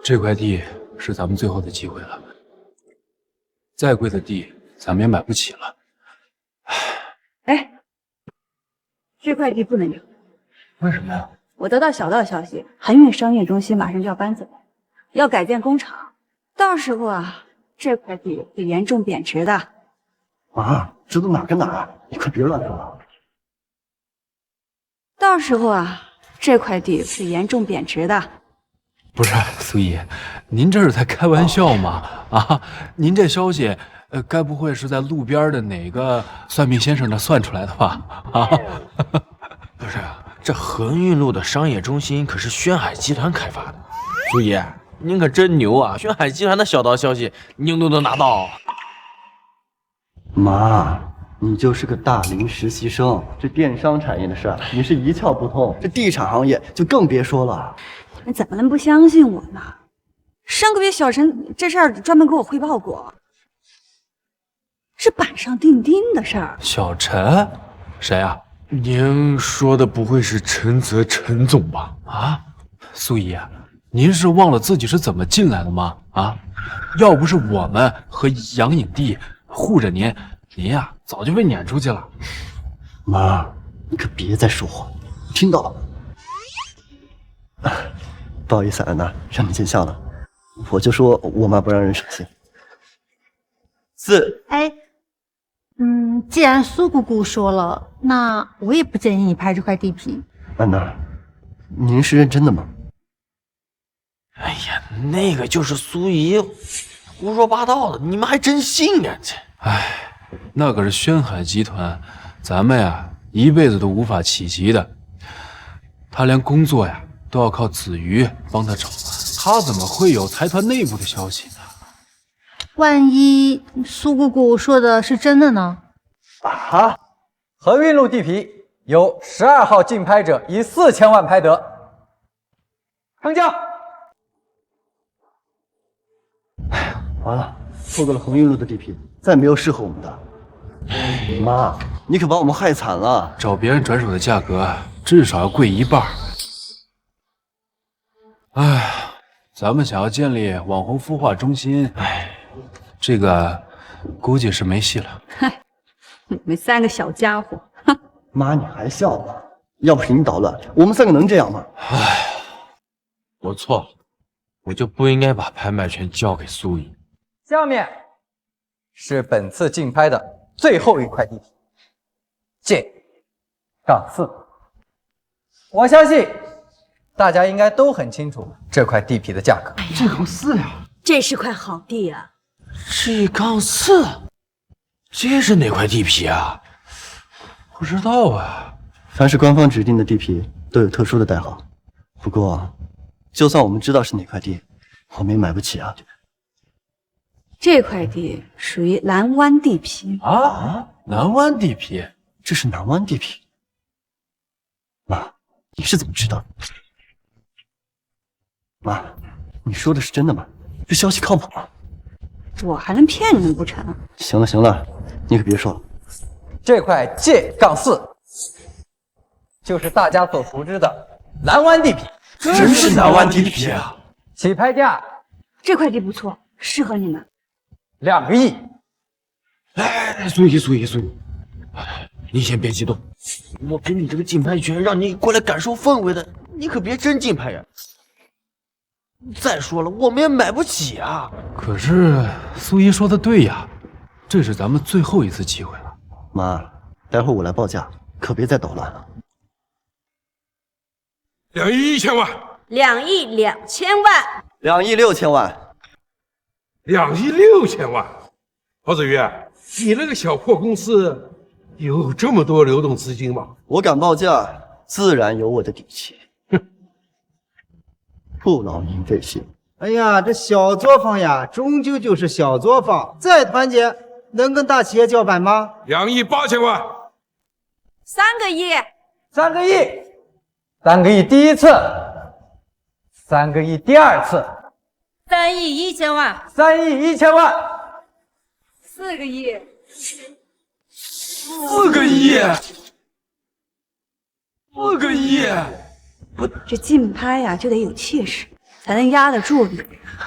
这块地是咱们最后的机会了，再贵的地咱们也买不起了。哎，这块地不能留。为什么呀？我得到小道消息，恒运商业中心马上就要搬走，要改建工厂，到时候啊，这块地会严重贬值的。妈，这都哪跟哪？你快别乱说了。到时候啊，这块地会严重贬值的。不是苏姨，您这是在开玩笑吗？啊，您这消息，该不会是在路边的哪个算命先生那算出来的吧？啊，不是，这恒运路的商业中心可是轩海集团开发的。苏姨，您可真牛啊！轩海集团的小道消息您都能拿到。妈，你就是个大龄实习生，这电商产业的事你是一窍不通，这地产行业就更别说了。你们怎么能不相信我呢？上个月小陈这事儿专门给我汇报过，是板上钉钉的事儿。小陈，谁啊？您说的不会是陈泽陈总吧？啊，苏姨，您是忘了自己是怎么进来的吗？啊，要不是我们和杨影帝护着您，您呀早就被撵出去了。妈，你可别再说谎，听到了吗？不好意思，安娜，让你见笑了。我就说我妈不让人省心。既然苏姑姑说了，那我也不建议你拍这块地皮。安娜，您是认真的吗？哎呀，那个就是苏姨胡说八道的，你们还真信啊？这，哎，那可是轩海集团，咱们呀一辈子都无法企及的。他连工作呀都要靠子瑜帮他找，他怎么会有财团内部的消息呢？万一苏姑姑说的是真的呢？啊！恒运路地皮由12号竞拍者以4000万拍得，成交。完了，错过了恒运路的地皮，再没有适合我们的。妈，你可把我们害惨了。找别人转手的价格至少要贵1半。哎，咱们想要建立网红孵化中心，这个估计是没戏了。嗨，你们3个小家伙，妈，你还笑吗？要不是你捣乱，我们3个能这样吗？唉，我错了，我就不应该把拍卖权交给苏怡。下面是本次竞拍的最后一块地皮，J-4。我相信大家应该都很清楚这块地皮的价格。J-4呀，这是块好地啊。J-4，这是哪块地皮啊？不知道啊。凡是官方指定的地皮都有特殊的代号，不过就算我们知道是哪块地，我们也买不起啊。这块地属于蓝湾地皮啊！蓝湾地皮，这是南湾地皮。妈，你是怎么知道的？妈，你说的是真的吗？这消息靠谱吗？我还能骗你们不成？行了行了，你可别说了。这块J-4就是大家所熟知的蓝湾地皮，真是蓝湾地皮啊！起拍价，这块地不错，适合你们。2个亿。哎，苏怡，你先别激动，我给你这个竞拍权，让你过来感受氛围的，你可别真竞拍呀！再说了，我们也买不起啊。可是苏怡说的对呀，这是咱们最后一次机会了。妈，待会儿我来报价，可别再捣乱了。2亿1千万，2亿2千万，2亿6千万，2亿6千万。郝子瑜，你那个小破公司有这么多流动资金吗？我敢报价，自然有我的底气。不劳您费心。哎呀，这小作坊呀，终究就是小作坊，再团结，能跟大企业叫板吗？2亿8千万，3个亿，3个亿，3个亿第一次，3个亿第二次，3亿1千万，3亿1千万，4个亿，4个亿，4个亿。这竞拍呀就得有气势，才能压得住你。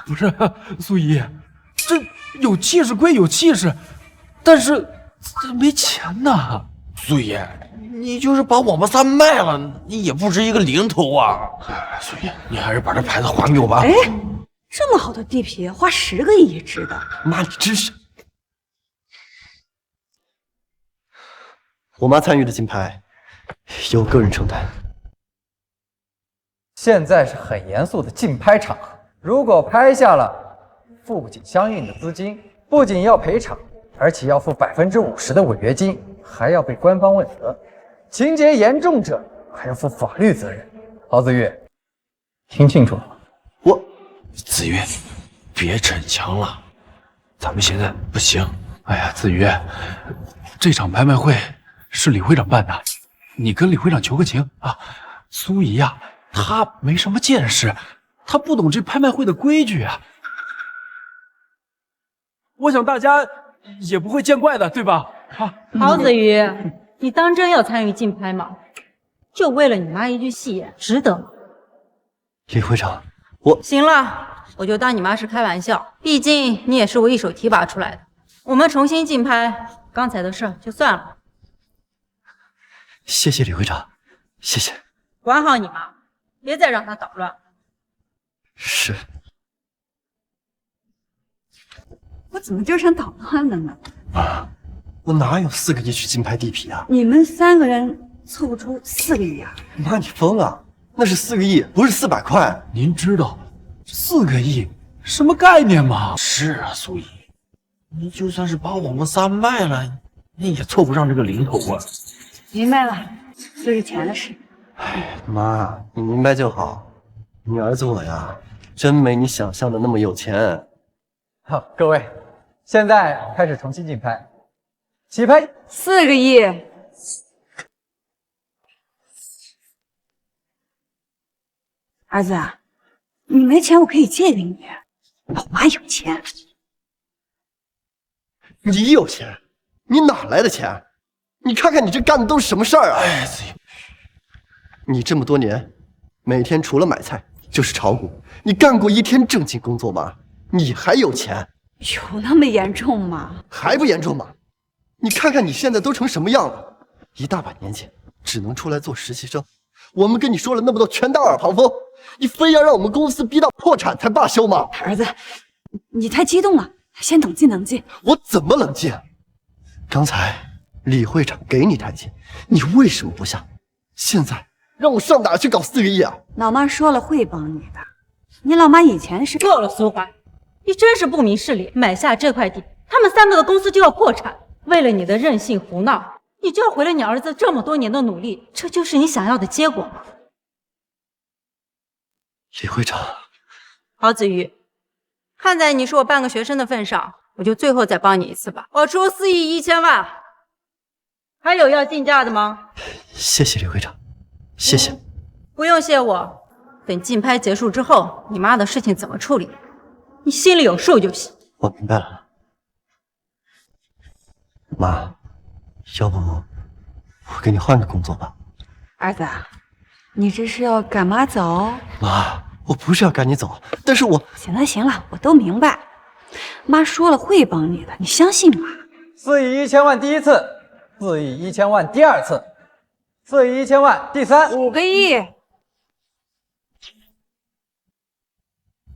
不是，苏怡，这有气势归有气势，但是没钱呐。苏怡，你就是把我们仨卖了，你也不值一个零头啊。苏怡，你还是把这牌子还给我吧。哎，这么好的地皮，花10个亿也值得。妈，你真是……我妈参与的竞拍，由个人承担。现在是很严肃的竞拍场合，如果拍下了，付不起相应的资金，不仅要赔偿，而且要付50%的违约金，还要被官方问责，情节严重者还要负法律责任。郝子玉，听清楚了吗？子瑜，别逞强了，咱们现在不行。哎呀，子瑜，这场拍卖会是李会长办的，你跟李会长求个情啊。苏怡呀，她没什么见识，她不懂这拍卖会的规矩啊。我想大家也不会见怪的，对吧？啊，郝子瑜，你当真要参与竞拍吗？就为了你妈一句戏言，值得吗？李会长，行了，我就当你妈是开玩笑，毕竟你也是我一手提拔出来的。我们重新竞拍，刚才的事就算了。谢谢李会长，谢谢。管好你妈，别再让她捣乱。是。我怎么就成捣乱了呢？妈，我哪有4个亿去竞拍地皮啊？你们3个人凑不出4个亿啊？妈，你疯了！那是4个亿，不是400块。您知道4个亿什么概念吗？是啊，苏怡，你就算是把我们仨卖了，你也凑不上这个零头啊。明白了，就是钱的事。妈，你明白就好。你儿子我呀，真没你想象的那么有钱。好，各位，现在开始重新竞拍，起拍4个亿。儿子，你没钱我可以借给你，老妈有钱。你有钱？你哪来的钱？你看看你这干的都是什么事儿啊！你这么多年，每天除了买菜就是炒股，你干过一天正经工作吗？你还有钱？有那么严重吗？还不严重吗？你看看你现在都成什么样了，一大把年纪只能出来做实习生。我们跟你说了那么多，全当耳旁风，你非要让我们公司逼到破产才罢休吗？儿子，你太激动了，先冷静冷静。我怎么冷静？刚才李会长给你台阶，你为什么不下？现在让我上哪去搞4个亿啊？老妈说了会帮你的，你老妈以前是……够了，苏怀，你真是不明事理，买下这块地，他们3个的公司就要破产。为了你的任性胡闹，你就要毁了你儿子这么多年的努力，这就是你想要的结果吗？李会长，郝子瑜，看在你是我半个学生的份上，我就最后再帮你一次吧，我出4亿1千万。还有要竞价的吗？谢谢李会长，谢谢。不用谢我，等竞拍结束之后，你妈的事情怎么处理，你心里有数就行。我明白了。妈，要不我给你换个工作吧。儿子，你这是要赶妈走？妈，我不是要赶你走，但是我……行了行了，我都明白。妈说了会帮你的，你相信妈。4亿1千万第一次，4亿1千万第二次，4亿1千万第3。5个亿。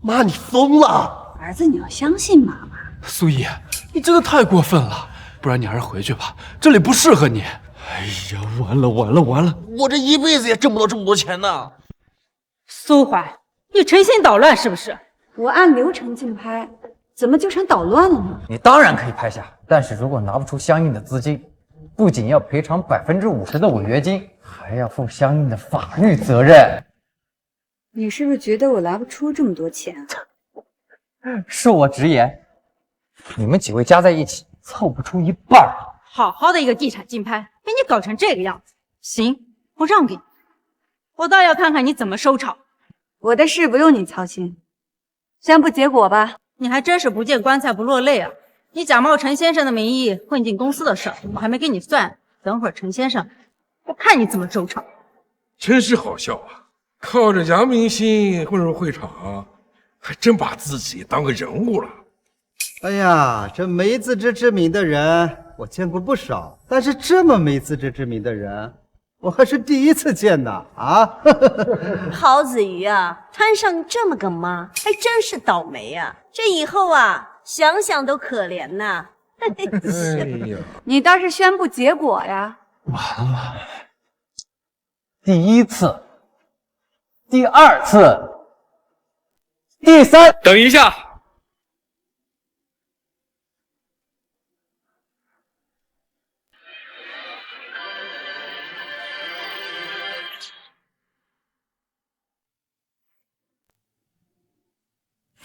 妈，你疯了！儿子，你要相信妈妈。苏怡，你真的太过分了，不然你还是回去吧，这里不适合你。哎呀，完了完了完了，我这一辈子也挣不到这么多钱呢。苏怀，你成心捣乱是不是？我按流程竞拍，怎么就成捣乱了呢？你当然可以拍下，但是如果拿不出相应的资金，不仅要赔偿50%的违约金，还要负相应的法律责任。你是不是觉得我拿不出这么多钱？恕我直言，你们几位加在一起凑不出一半。好好的一个地产竞拍，被你搞成这个样子。行，我让给你，我倒要看看你怎么收场。我的事不用你操心，宣布结果吧。你还真是不见棺材不落泪啊！你假冒陈先生的名义混进公司的事儿，我还没跟你算。等会儿陈先生，我看你怎么收场。真是好笑啊！靠着杨明星混入会场，还真把自己当个人物了。哎呀，这没自知之明的人我见过不少，但是这么没自知之明的人，我还是第一次见呢啊！郝子瑜啊，摊上这么个妈，还真是倒霉啊！这以后啊，想想都可怜呐。哎呀，你倒是宣布结果呀！完了，第一次，第二次，第3……等一下。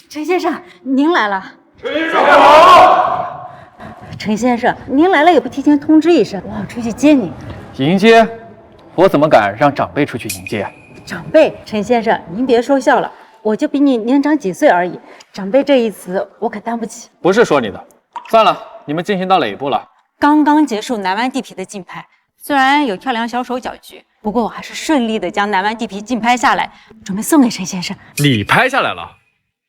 陈先生，您来了。陈先生好。陈先生，您来了也不提前通知一声，我好出去接您。迎接？我怎么敢让长辈出去迎接？长辈，陈先生，您别说笑了，我就比你年长几岁而已，长辈这一词我可担不起。不是说你的。算了，你们进行到哪一步了？刚刚结束南湾地皮的竞拍，虽然有跳梁小手搅局，不过我还是顺利的将南湾地皮竞拍下来，准备送给陈先生。你拍下来了？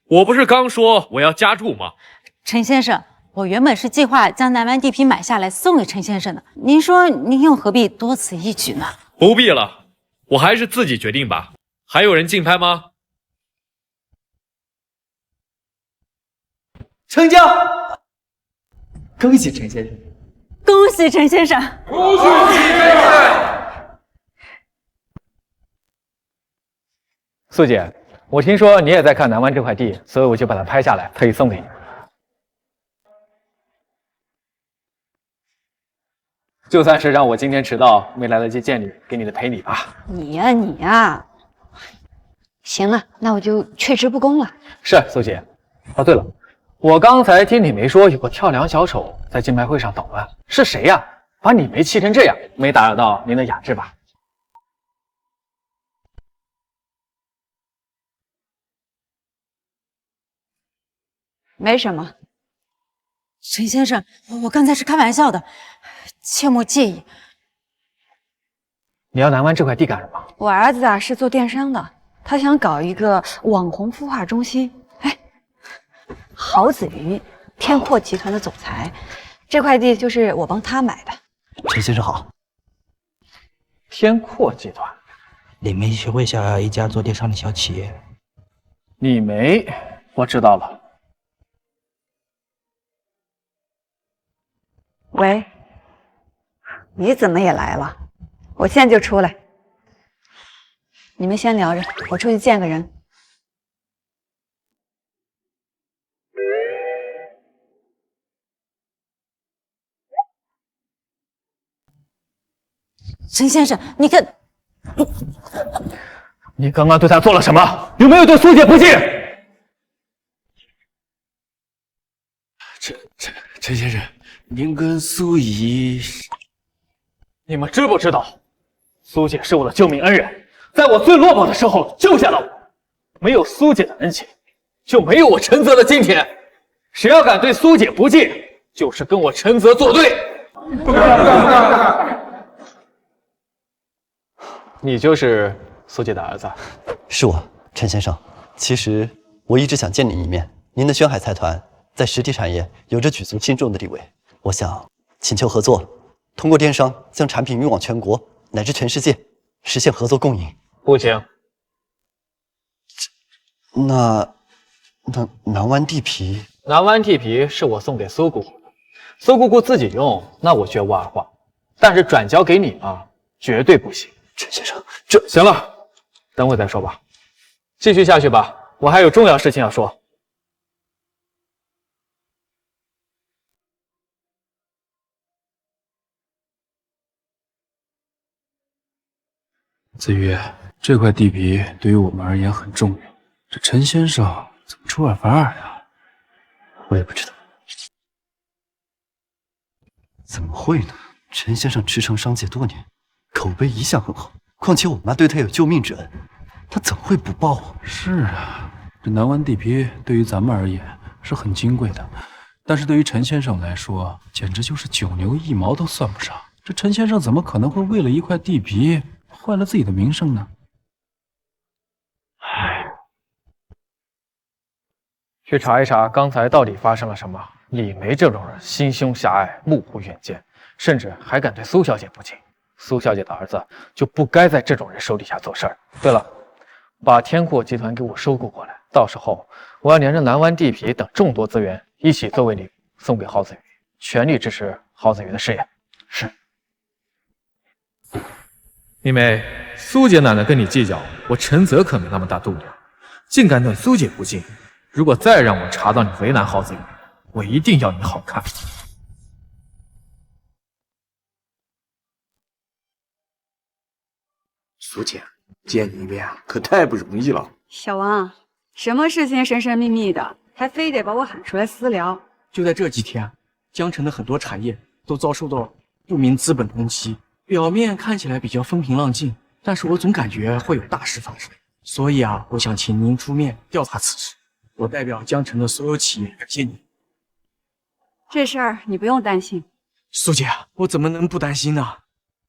我不是刚说我要加注吗？陈先生，我原本是计划将南湾地皮买下来送给陈先生的，您说您又何必多此一举呢？不必了，我还是自己决定吧。还有人竞拍吗？成交！恭喜陈先生！恭喜陈先生！恭喜陈先生！苏姐，我听说你也在看南湾这块地，所以我就把它拍下来，特意送给你。就算是让我今天迟到没来得及见你，给你的赔礼吧。你呀，行了，那我就却之不恭了。是苏姐。哦，对了，我刚才听李梅说有个跳梁小丑在竞拍会上捣乱，是谁呀？把李梅气成这样，没打扰到您的雅致吧？没什么。陈先生，我刚才是开玩笑的，切莫介意。你要南湾这块地干什么？我儿子啊是做电商的，他想搞一个网红孵化中心。哎，郝子瑜，天阔集团的总裁，这块地就是我帮他买的。陈先生好。天阔集团，李梅协会下一家做电商的小企业。李梅，我知道了。喂，你怎么也来了？我现在就出来。你们先聊着，我出去见个人。陈先生，你看，你刚刚对他做了什么？有没有对苏姐不敬？陈先生。您跟苏姨，你们知不知道，苏姐是我的救命恩人，在我最落魄的时候救下了我。没有苏姐的恩情，就没有我陈泽的今天。谁要敢对苏姐不敬，就是跟我陈泽作对。你就是苏姐的儿子？是我，陈先生。其实我一直想见您一面。您的轩海财团在实体产业有着举足轻重的地位。我想请求合作，通过电商将产品运往全国乃至全世界，实现合作共赢。不行。那南湾地皮，南湾地皮是我送给苏姑姑的，苏姑姑自己用，那我绝无二话。但是转交给你嘛，绝对不行。陈先生，这行了，等会再说吧。继续下去吧，我还有重要事情要说。子瑜，这块地皮对于我们而言很重要。这陈先生怎么出尔反尔呀？我也不知道。怎么会呢？陈先生驰骋商界多年，口碑一向很好。况且我妈对他有救命之恩，他怎会不报啊？是啊，这南湾地皮对于咱们而言是很金贵的，但是对于陈先生来说，简直就是九牛一毛都算不上。这陈先生怎么可能会为了一块地皮坏了自己的名声呢？去查一查刚才到底发生了什么。李梅这种人心胸狭隘，目无远见，甚至还敢对苏小姐不敬。苏小姐的儿子就不该在这种人手底下做事儿。对了，把天阔集团给我收购过来，到时候我要连着南湾地皮等众多资源一起作为礼物送给郝子瑜，全力支持郝子瑜的事业。是。李梅，苏姐奶奶跟你计较，我陈泽可没那么大度量，竟敢对苏姐不敬。如果再让我查到你为难郝子瑜，我一定要你好看。苏姐，见你一面可太不容易了。小王，什么事情神神秘秘的，还非得把我喊出来私聊？就在这几天，江城的很多产业都遭受到不明资本攻击，表面看起来比较风平浪静，但是我总感觉会有大事发生。所以啊，我想请您出面调查此事。我代表江城的所有企业感谢您。这事儿你不用担心。苏姐，我怎么能不担心呢？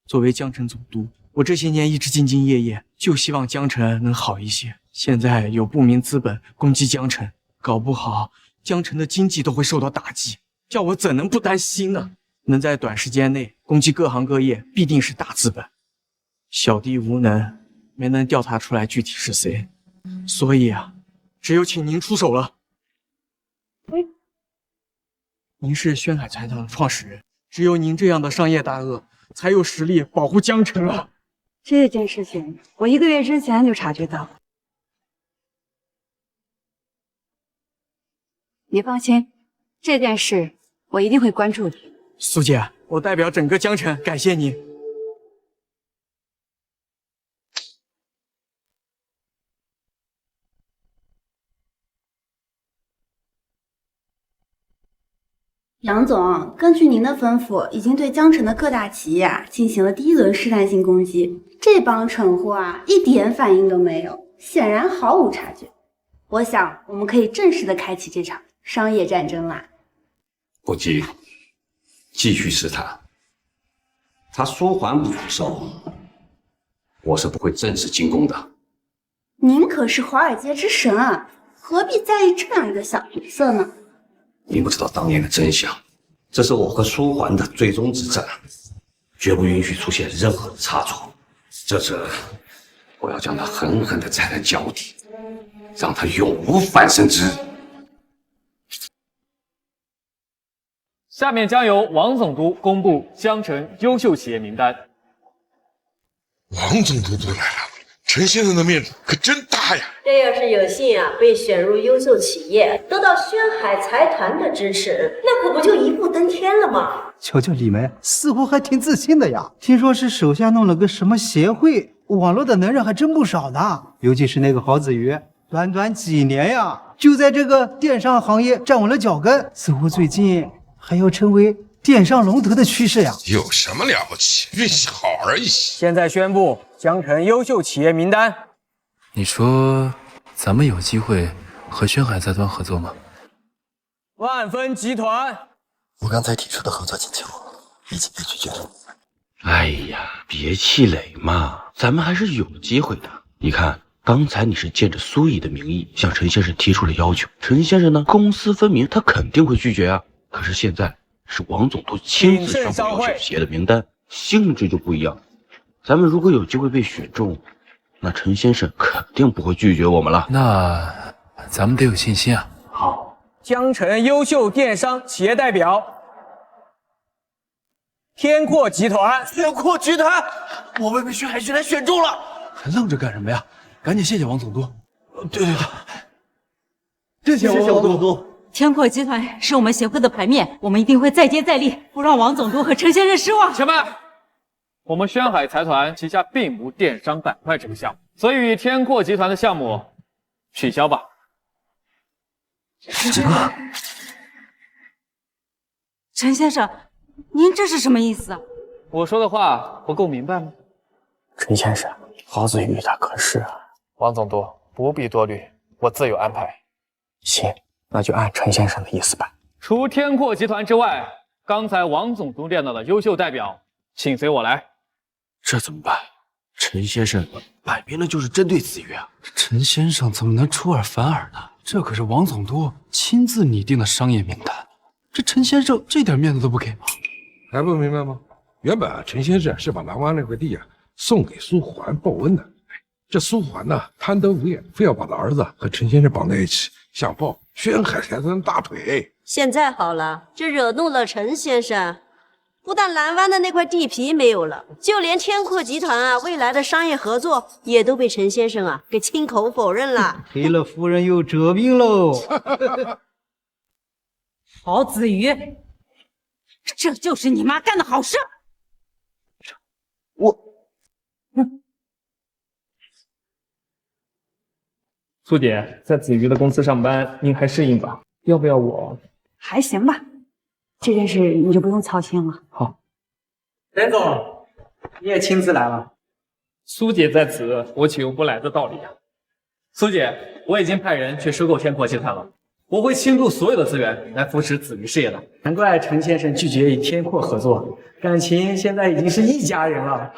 作为江城总督，我这些年一直兢兢业业，就希望江城能好一些。现在有不明资本攻击江城，搞不好江城的经济都会受到打击，叫我怎能不担心呢？能在短时间内攻击各行各业，必定是大资本。小弟无能，没能调查出来具体是谁，所以啊，只有请您出手了。您是轩海财团的创始人，只有您这样的商业大鳄，才有实力保护江城啊！这件事情我1个月之前就察觉到了。你放心，这件事我一定会关注的。苏姐，我代表整个江城感谢你。杨总，根据您的吩咐，已经对江城的各大企业进行了第1轮试探性攻击。这帮蠢货一点反应都没有，显然毫无察觉。我想，我们可以正式的开启这场商业战争啦。不急，继续试探。他说还不出手，我是不会正式进攻的。您可是华尔街之神啊，何必在意这样一个小角色呢？你不知道当年的真相，这是我和书桓的最终之战，绝不允许出现任何的差错。这次，我要将他狠狠地踩在脚底，让他永无翻身之日。下面将由王总督公布江城优秀企业名单。王总督都来了，陈先生的面子可真大呀！这要是有幸被选入优秀企业，得到轩海财团的支持，那可不就一步登天了吗？瞧瞧李梅，似乎还挺自信的呀。听说是手下弄了个什么协会，网络的能人还真不少呢。尤其是那个郝子瑜，短短几年呀，就在这个电商行业站稳了脚跟，似乎最近还要成为电商龙头的趋势呀。有什么了不起？运气好而已。现在宣布江城优秀企业名单。你说咱们有机会和轩海财团合作吗？万丰集团，我刚才提出的合作请求已经被拒绝了。哎呀，别气馁嘛，咱们还是有机会的。你看，刚才你是借着苏毅的名义向陈先生提出了要求，陈先生呢，公私分明，他肯定会拒绝啊。可是现在是王总督亲自上报要求企业的名单，性质就不一样。咱们如果有机会被选中，那陈先生肯定不会拒绝我们了。那咱们得有信心啊。好，江城优秀电商企业代表，天阔集团。天阔集团，我们被轩海集团选中了。还愣着干什么呀？赶紧谢谢王总督。对，谢谢王总督。天阔集团是我们协会的牌面，我们一定会再接再厉，不让王总督和陈先生失望。前辈，我们轩海财团旗下并无电商板块这个项目，所以与天阔集团的项目取消吧。陈先生，您这是什么意思？我说的话不够明白吗？陈先生，郝子瑜他可是……王总督不必多虑，我自有安排。行，那就按陈先生的意思办。除天阔集团之外，刚才王总督练到的优秀代表，请随我来。这怎么办？陈先生摆明了就是针对子瑜啊！陈先生怎么能出尔反尔呢？这可是王总督亲自拟定的商业名单，这陈先生这点面子都不给吗？还不明白吗？原本陈先生是把南湾那块地送给苏桓报恩的，这苏桓呢贪得无厌，非要把他儿子和陈先生绑在一起，想抱轩海财团大腿。现在好了，这惹怒了陈先生。不但蓝湾的那块地皮没有了，就连天阔集团未来的商业合作也都被陈先生给亲口否认了。赔了夫人又折兵喽。郝子瑜，这就是你妈干的好事。苏姐，在子瑜的公司上班，您还适应吧？要不要我？还行吧。这件事你就不用操心了。好，任总，你也亲自来了。苏姐在此，我岂有不来的道理啊？苏姐，我已经派人去收购天阔集团了，我会倾注所有的资源来扶持子瑜事业的。难怪陈先生拒绝与天阔合作，感情现在已经是一家人了。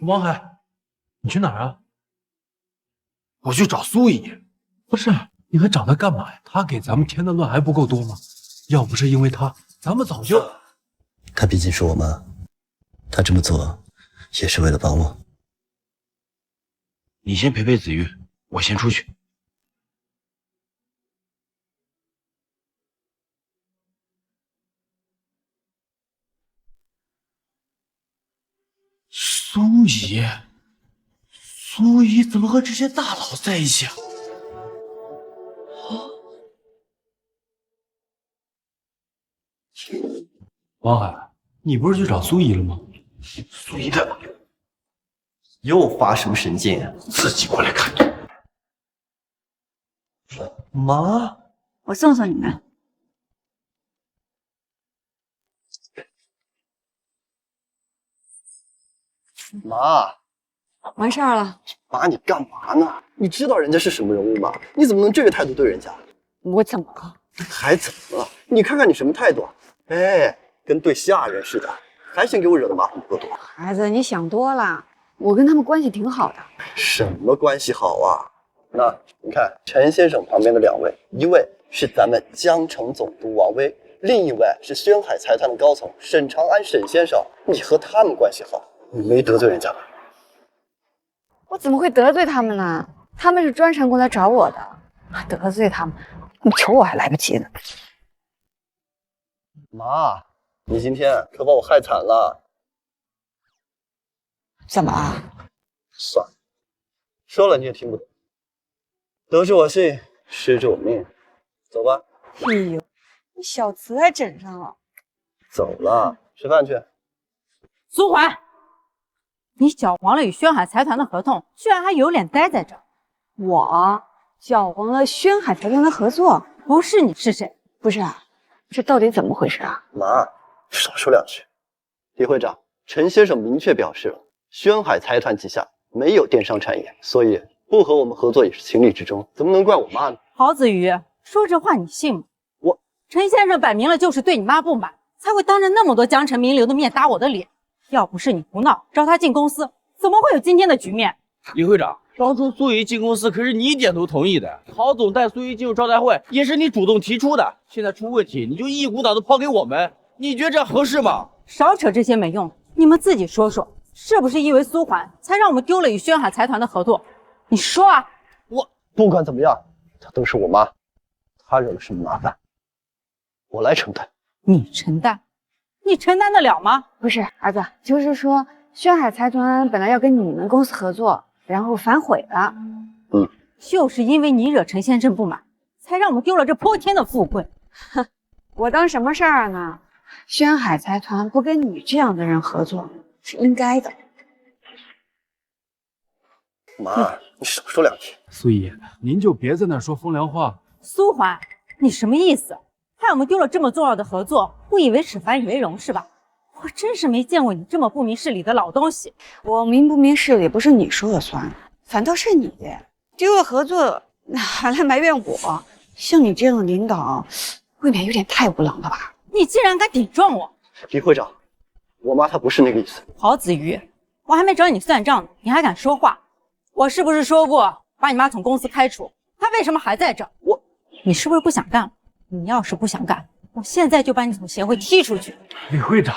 王海，你去哪儿啊？我去找苏怡。不是，你还找他干嘛呀？他给咱们添的乱还不够多吗？要不是因为他，咱们早就……她毕竟是我妈，她这么做也是为了帮我。你先陪陪子瑜，我先出去。苏怡，苏怡怎么和这些大佬在一起啊？王海，你不是去找苏怡了吗？苏怡的又发什么神经？自己过来看。妈，我送送你们。妈，完事儿了。妈，你干嘛呢？你知道人家是什么人物吗？你怎么能这个态度对人家？我怎么了？还怎么了？你看看你什么态度？哎，跟对下人似的，还想给我惹得马桶不够多。孩子，你想多了，我跟他们关系挺好的。什么关系好啊？那你看陈先生旁边的2位，一位是咱们江城总督王威，另一位是轩海财团的高层沈长安沈先生。你和他们关系好，你没得罪人家吧？我怎么会得罪他们呢？他们是专程过来找我的，得罪他们，你求我还来不及呢。妈，你今天可把我害惨了。怎么了？算了，说了你也听不懂。得罪我姓，失着我命。走吧。哎呦，你小词还整上了。走了，吃饭去。苏环，你搅黄了与轩海财团的合同，居然还有脸待在这儿。我搅黄了轩海财团的合作？不是你是谁？不是啊，这到底怎么回事啊？妈，少说2句。李会长，陈先生明确表示了，轩海财团旗下没有电商产业，所以不和我们合作也是情理之中，怎么能怪我妈呢？郝子瑜，说这话你信吗？陈先生摆明了就是对你妈不满，才会当着那么多江城名流的面打我的脸。要不是你胡闹招他进公司，怎么会有今天的局面？李会长，当初苏怡进公司可是你点头同意的，郝总带苏怡进入招待会也是你主动提出的，现在出问题你就一股脑的抛给我们，你觉得这样合适吗？少扯这些没用，你们自己说说，是不是因为苏环才让我们丢了与轩海财团的合作？你说啊！我不管怎么样，她都是我妈，她惹了什么麻烦，我来承担。你承担？你承担得了吗？不是，儿子，就是说轩海财团本来要跟你们公司合作，然后反悔了。就是因为你惹陈先生不满，才让我们丢了这泼天的富贵。哼，我当什么事儿呢？轩海财团不跟你这样的人合作是应该的。妈，你少说2句。苏怡，您就别在那说风凉话。苏环，你什么意思？害我们丢了这么重要的合作，误以为使樊以为荣是吧？我真是没见过你这么不明事理的老东西。我明不明事理不是你说了算，反倒是你丢了合作还来埋怨我。像你这样的领导，未免有点太无能了吧？你竟然敢顶撞我！李会长，我妈她不是那个意思。郝子瑜，我还没找你算账呢，你还敢说话？我是不是说过把你妈从公司开除？她为什么还在这儿？你是不是不想干了？你要是不想干，我现在就把你从协会踢出去。李会长，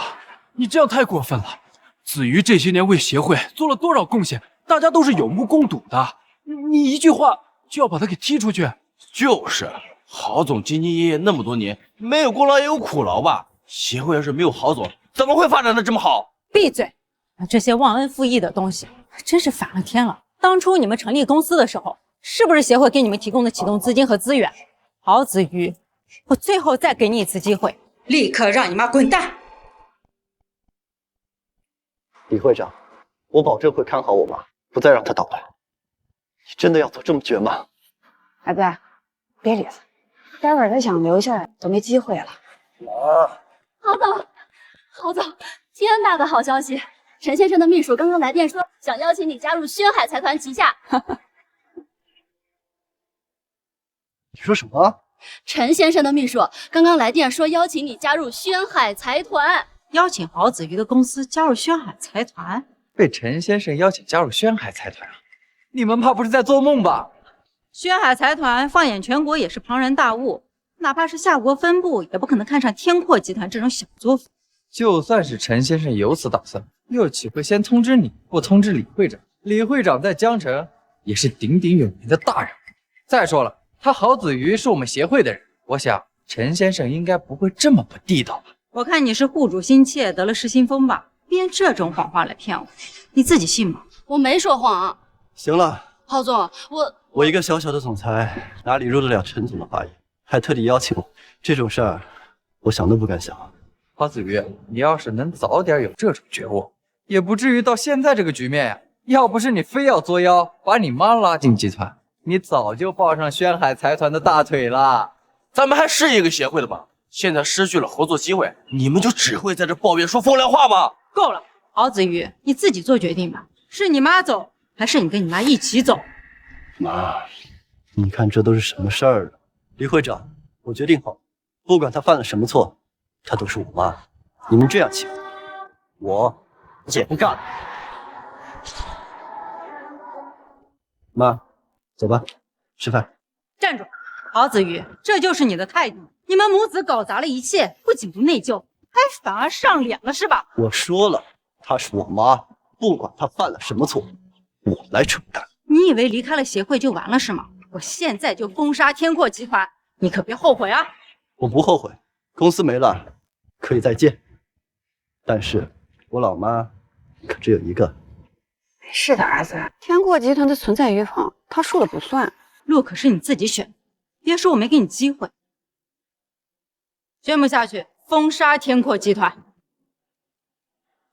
你这样太过分了。子瑜这些年为协会做了多少贡献，大家都是有目共睹的。你一句话就要把他给踢出去？就是，郝总兢兢业业那么多年，没有功劳也有苦劳吧？协会要是没有郝总，怎么会发展的这么好？闭嘴！这些忘恩负义的东西，真是反了天了。当初你们成立公司的时候，是不是协会给你们提供的启动资金和资源？郝子瑜，我最后再给你一次机会，立刻让你妈滚蛋！李会长，我保证会看好我妈，不再让她捣乱。你真的要做这么绝吗？儿子，别理他，待会儿他想留下来都没机会了。郝总，郝总，天大的好消息！陈先生的秘书刚刚来电说，想邀请你加入轩海财团旗下。你说什么？陈先生的秘书刚刚来电说，邀请你加入轩海财团。邀请郝子瑜的公司加入轩海财团？被陈先生邀请加入轩海财团啊？你们怕不是在做梦吧？轩海财团放眼全国也是庞然大物，哪怕是夏国分部，也不可能看上天阔集团这种小作坊。就算是陈先生有此打算，又岂会先通知你，不通知李会长？李会长在江城也是鼎鼎有名的大人。再说了，他郝子瑜是我们协会的人，我想陈先生应该不会这么不地道吧？我看你是护主心切，得了失心疯吧？编这种谎话来骗我，你自己信吗？我没说谎啊。行了，郝总，我一个小小的总裁，哪里入得了陈总的法眼？还特地邀请我，这种事儿，我想都不敢想。郝子瑜，你要是能早点有这种觉悟，也不至于到现在这个局面呀。要不是你非要作妖，把你妈拉进集团，你早就抱上轩海财团的大腿了。咱们还是一个协会的吧？现在失去了合作机会，你们就只会在这抱怨说风凉话吗？够了，郝子瑜，你自己做决定吧。是你妈走，还是你跟你妈一起走？妈，你看这都是什么事儿啊？李会长，我决定好，不管他犯了什么错，他都是我妈。你们这样欺负我，也不干了。妈，走吧，吃饭。站住！郝子瑜，这就是你的态度？你们母子搞砸了一切，不仅不内疚，还反而上脸了是吧？我说了，她是我妈，不管她犯了什么错，我来承担。你以为离开了协会就完了是吗？我现在就封杀天阔集团，你可别后悔啊！我不后悔，公司没了，可以再见。但是我老妈可只有一个。是的，儿子，天阔集团的存在与否，他说了不算。路可是你自己选的，别说我没给你机会。宣布下去，封杀天阔集团。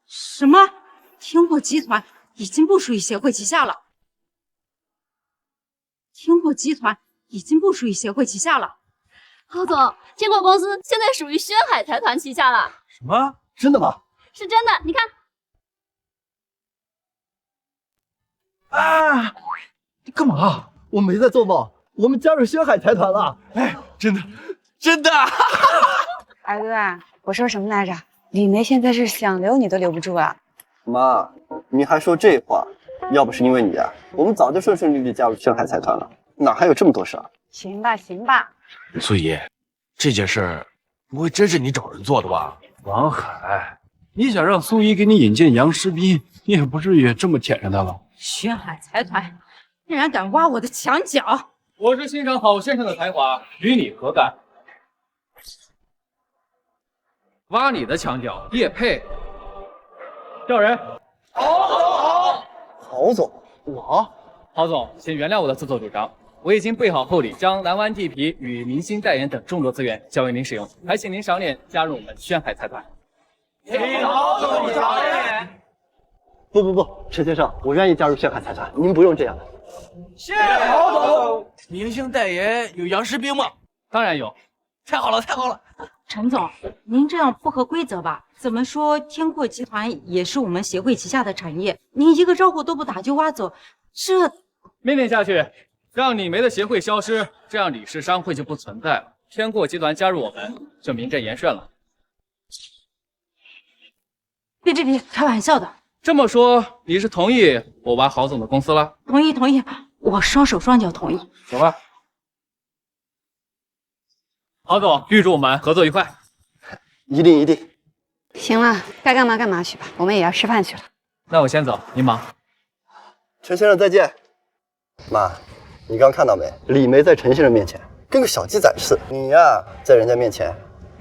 什么？天阔集团已经不属于协会旗下了？天阔集团已经不属于协会旗下了。郝总，天阔公司现在属于轩海财团旗下了。什么？真的吗？是真的，你看。啊！你干嘛？我没在做梦，我们加入轩海财团了。哎，真的，真的。儿子啊，我说什么来着？李梅现在是想留你都留不住啊。妈，你还说这话？要不是因为你啊，我们早就顺顺利利加入轩海财团了，哪还有这么多事儿？行吧，行吧。苏怡，这件事儿不会真是你找人做的吧？王海，你想让苏怡给你引荐杨师斌，你也不至于这么舔着他吧？轩海财团竟然敢挖我的墙角！我是欣赏郝先生的才华，与你何干？挖你的墙角也配？叫人。郝总，我郝总，请原谅我的自作主张。我已经备好厚礼，将蓝湾地皮与明星代言等众多资源交给您使用，还请您赏脸加入我们轩海财团。请郝总赏脸。不，陈先生，我愿意加入轩海财团，您不用这样。谢郝总。明星代言有杨士兵吗？当然有。太好了，太好了。陈总，您这样不合规则吧？怎么说天阔集团也是我们协会旗下的产业，您一个招呼都不打就挖走，这……命令下去，让李梅的协会消失，这样李氏商会就不存在了。天阔集团加入我们，就名正言顺了。别，开玩笑的。这么说，你是同意我挖郝总的公司了？同意，我双手双脚同意。走吧。郝总，预祝我们合作愉快。一定。行了，该干嘛干嘛去吧，我们也要吃饭去了。那我先走，您忙。陈先生再见。妈，你刚看到没？李梅在陈先生面前跟个小鸡仔似的，你呀，在人家面前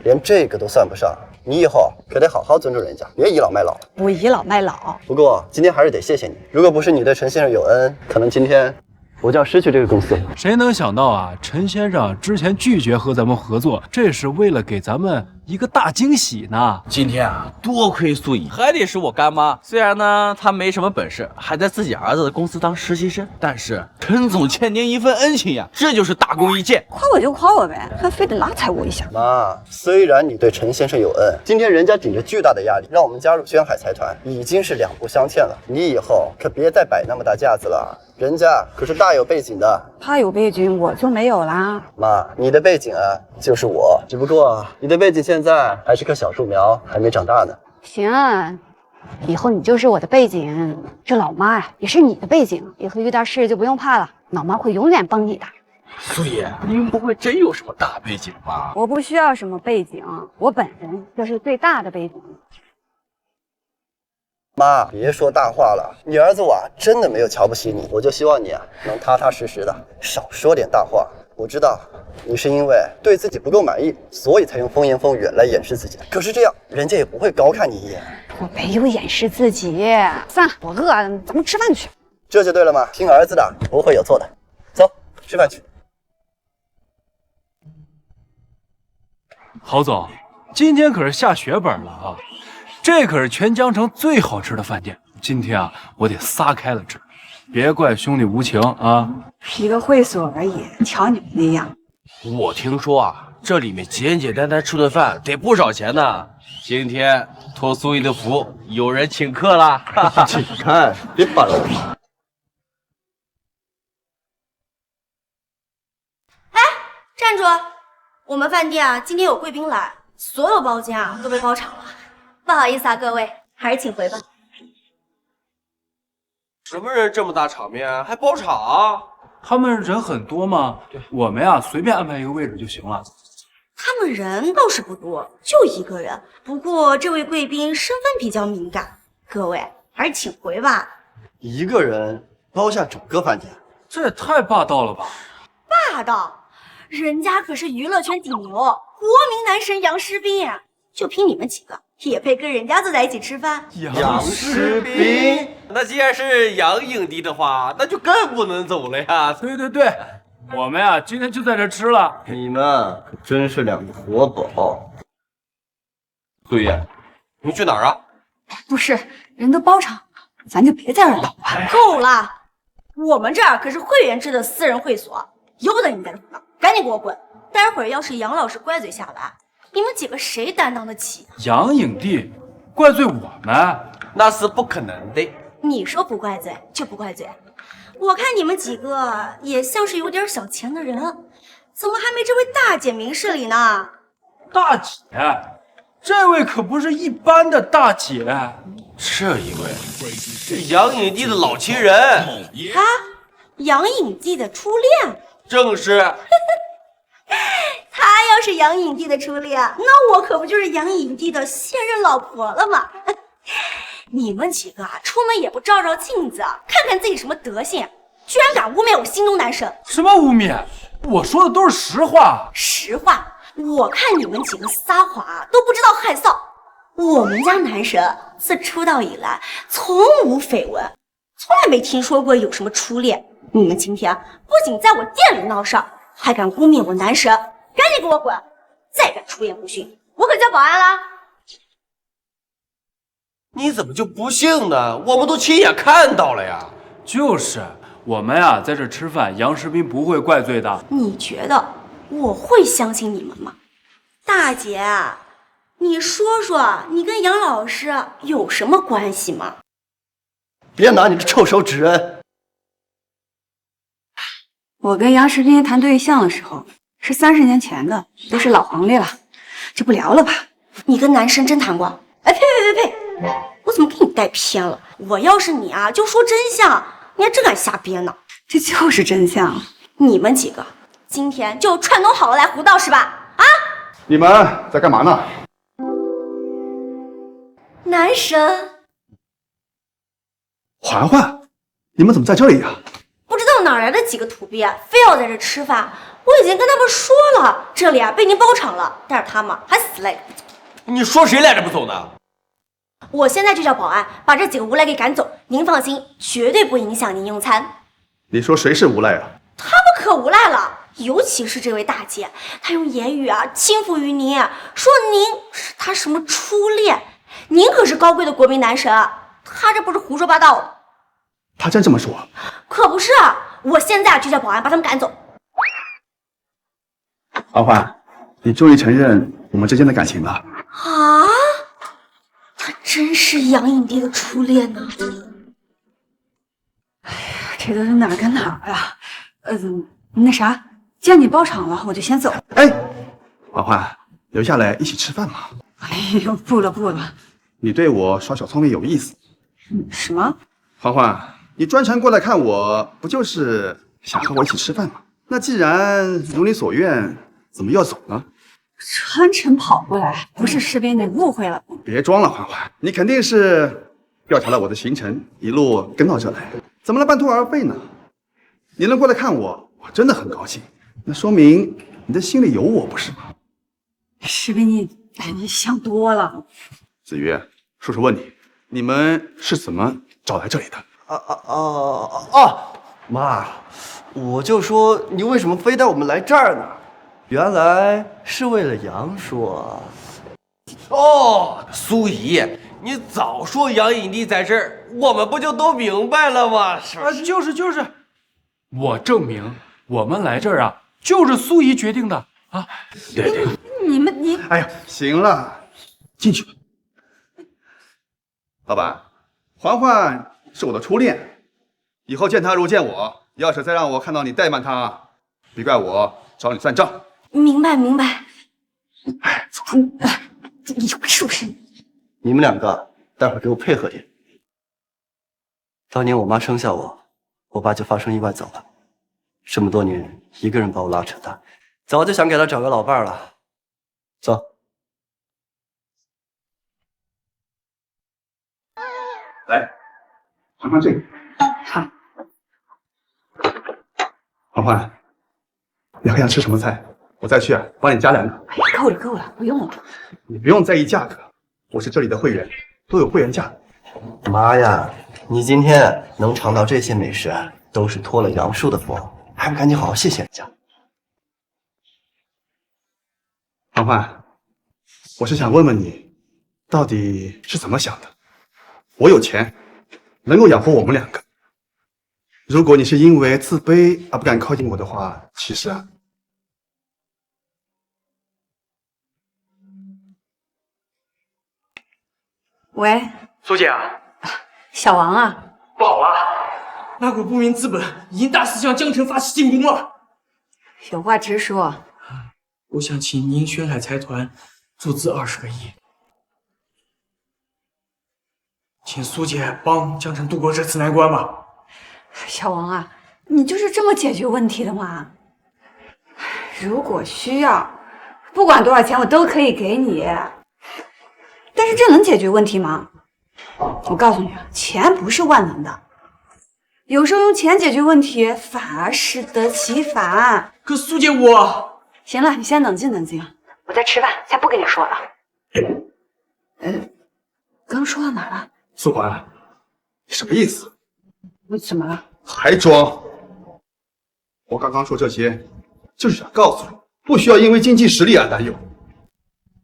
连这个都算不上。你以后可得好好尊重人家，别倚老卖老了。不倚老卖老。不过今天还是得谢谢你，如果不是你对陈先生有恩，可能今天我就要失去这个公司。谁能想到啊，陈先生之前拒绝和咱们合作，这是为了给咱们一个大惊喜呢。今天啊，多亏苏怡，还得是我干妈。虽然呢，她没什么本事，还在自己儿子的公司当实习生，但是陈总欠您一份恩情呀，这就是大功一件。夸我就夸我呗，还非得拉踩我一下。妈，虽然你对陈先生有恩，今天人家顶着巨大的压力让我们加入轩海财团，已经是两不相欠了。你以后可别再摆那么大架子了。人家可是大有背景的，他有背景，我就没有啦。妈，你的背景啊，就是我，只不过你的背景现在还是棵小树苗，还没长大呢。行啊，以后你就是我的背景，这老妈呀也是你的背景，以后遇到事就不用怕了，老妈会永远帮你的。苏怡，您不会真有什么大背景吧？我不需要什么背景，我本人就是最大的背景。妈，别说大话了，你儿子我真的没有瞧不起你，我就希望你能踏踏实实的，少说点大话。我知道你是因为对自己不够满意，所以才用风言风语来掩饰自己，可是这样人家也不会高看你一眼。我没有掩饰自己，算了，我饿了，咱们吃饭去。这就对了嘛，听儿子的不会有错的。走，吃饭去。郝总，今天可是下血本了啊！这可是全江城最好吃的饭店，今天啊，我得撒开了吃，别怪兄弟无情啊！一个会所而已，瞧你们那样。我听说啊，这里面简简单单吃顿饭得不少钱呢。今天托苏怡的福，有人请客啦！请看，别反了。站住！我们饭店啊，今天有贵宾来，所有包间啊都被包场了。不好意思啊，各位，还是请回吧。什么人这么大场面，还包场？他们人很多吗？我们呀，随便安排一个位置就行了。他们人倒是不多，就一个人。不过这位贵宾身份比较敏感，各位还是请回吧。一个人包下整个饭店，这也太霸道了吧！霸道？人家可是娱乐圈顶流，国民男神杨诗斌呀，就凭你们几个也配跟人家坐在一起吃饭？杨诗斌，那既然是杨影帝的话，那就更不能走了呀！对对对，我们呀今天就在这吃了。你们可真是两个活宝。苏怡，你去哪儿啊？不是，人都包场，咱就别在这儿捣乱。够了，我们这儿可是会员制的私人会所，由不得你们在这胡闹，赶紧给我滚！待会儿要是杨老师乖嘴下来，你们几个谁担当得起？杨影帝怪罪我们，那是不可能的。你说不怪罪就不怪罪，我看你们几个也像是有点小钱的人，怎么还没这位大姐明事理呢？大姐，这位可不是一般的大姐，这一位是杨影帝的老情人，他杨影帝的初恋，正是。他要是杨影帝的初恋，那我可不就是杨影帝的现任老婆了吗？你们几个啊，出门也不照照镜子，看看自己什么德行，居然敢污蔑我心中男神！什么污蔑？我说的都是实话。实话？我看你们几个撒谎都不知道害臊。我们家男神自出道以来从无绯闻，从来没听说过有什么初恋。你们今天不仅在我店里闹事儿，还敢污蔑我男神，赶紧给我滚！再敢出言不逊，我可叫保安啦！你怎么就不信呢？我们都亲眼看到了呀！就是我们呀，在这吃饭，杨世斌不会怪罪的。你觉得我会相信你们吗？大姐，你说说，你跟杨老师有什么关系吗？别拿你的臭手指人！我跟杨世斌谈对象的时候是30年前的，都是老黄历了，就不聊了吧。你跟男生真谈过？哎，呸！我怎么给你带偏了？我要是你啊，就说真相，你还真敢瞎编呢？这就是真相。你们几个今天就串通好了来胡闹是吧？啊！你们在干嘛呢？男神，嬛嬛，你们怎么在这里呀？不知道哪来的几个土鳖，非要在这吃饭。我已经跟他们说了，这里啊被您包场了，但是他们还死赖着不走。你说谁赖着不走呢？我现在就叫保安把这几个无赖给赶走。您放心，绝对不影响您用餐。你说谁是无赖啊？他们可无赖了，尤其是这位大姐，她用言语轻浮于您，说您是她什么初恋，您可是高贵的国民男神，她这不是胡说八道吗？他真这么说？可不是，我现在就叫保安把他们赶走。欢欢，你终于承认我们之间的感情了。啊，他真是杨影帝的初恋呢。这都是哪儿跟哪儿啊？那啥，既然你包场了，我就先走。哎，欢欢，留下来一起吃饭嘛。哎呦，不了不了。你对我耍小聪明有意思。什么？欢欢，你专程过来看我，不就是想和我一起吃饭吗？那既然如你所愿，怎么要走呢？专程跑过来，不是士兵，你误会了。别装了，欢欢，你肯定是调查了我的行程，一路跟到这来，怎么能半途而废呢？你能过来看我，我真的很高兴，那说明你的心里有我，不是吗？士兵，你想多了。子瑜，叔叔问你，你们是怎么找来这里的？妈，我就说你为什么非带我们来这儿呢？原来是为了杨叔啊！哦，苏姨，你早说杨影帝在这儿，我们不就都明白了吗？是不是？就是，我证明我们来这儿啊，就是苏姨决定的啊。对，你，哎呀，行了，进去吧。老板，环环是我的初恋，以后见她如见我，要是再让我看到你怠慢她，别怪我找你算账。明白。哎，走吧。你是不是？你们两个待会儿给我配合点。当年我妈生下我，我爸就发生意外走了，这么多年一个人把我拉扯大，早就想给他找个老伴了。走。来，尝尝这个。好。环环，你还想吃什么菜？我再去帮你加2个。哎呀，够了，不用了。你不用在意价格，我是这里的会员，都有会员价。妈呀，你今天能尝到这些美食，都是托了杨叔的福，还不赶紧好好谢谢人家。环环，我是想问问你，到底是怎么想的？我有钱，能够养活我们2个。如果你是因为自卑而不敢靠近我的话，其实喂，苏姐啊，小王啊，不好了，那股不明资本已经大肆向江城发起进攻了。有话直说。我想请您轩海财团注资20个亿，请苏姐帮江城度过这次难关吧。小王啊，你就是这么解决问题的吗？如果需要，不管多少钱我都可以给你。但是这能解决问题吗？我告诉你啊，钱不是万能的，有时候用钱解决问题反而适得其反。可苏姐我……行了，你先冷静冷静，我在吃饭，才不跟你说了。刚说到哪儿了？苏环，你什么意思？我怎么了？还装！我刚刚说这些，就是想告诉你，不需要因为经济实力而担忧。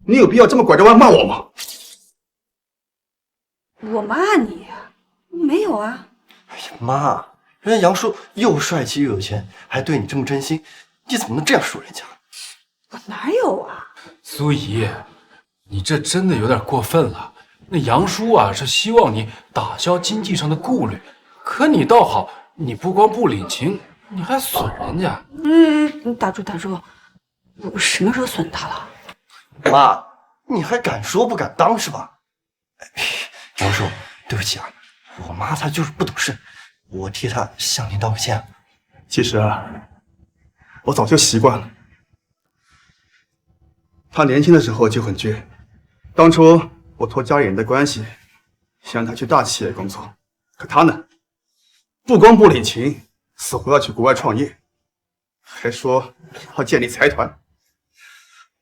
你有必要这么拐着弯骂我吗？我骂你？没有啊。哎呀妈，人家杨叔又帅气又有钱，还对你这么真心，你怎么能这样说人家？我哪有啊？苏姨，你这真的有点过分了。那杨叔啊是希望你打消经济上的顾虑，可你倒好，你不光不领情，你还损人家。打住！我什么时候损他了？妈，你还敢说不敢当是吧？杨叔，对不起啊，我妈她就是不懂事，我替她向您道个歉。其实我早就习惯了。她年轻的时候就很倔，当初我托家里人的关系，想让她去大企业工作，可她呢，不光不领情，死活要去国外创业，还说要建立财团。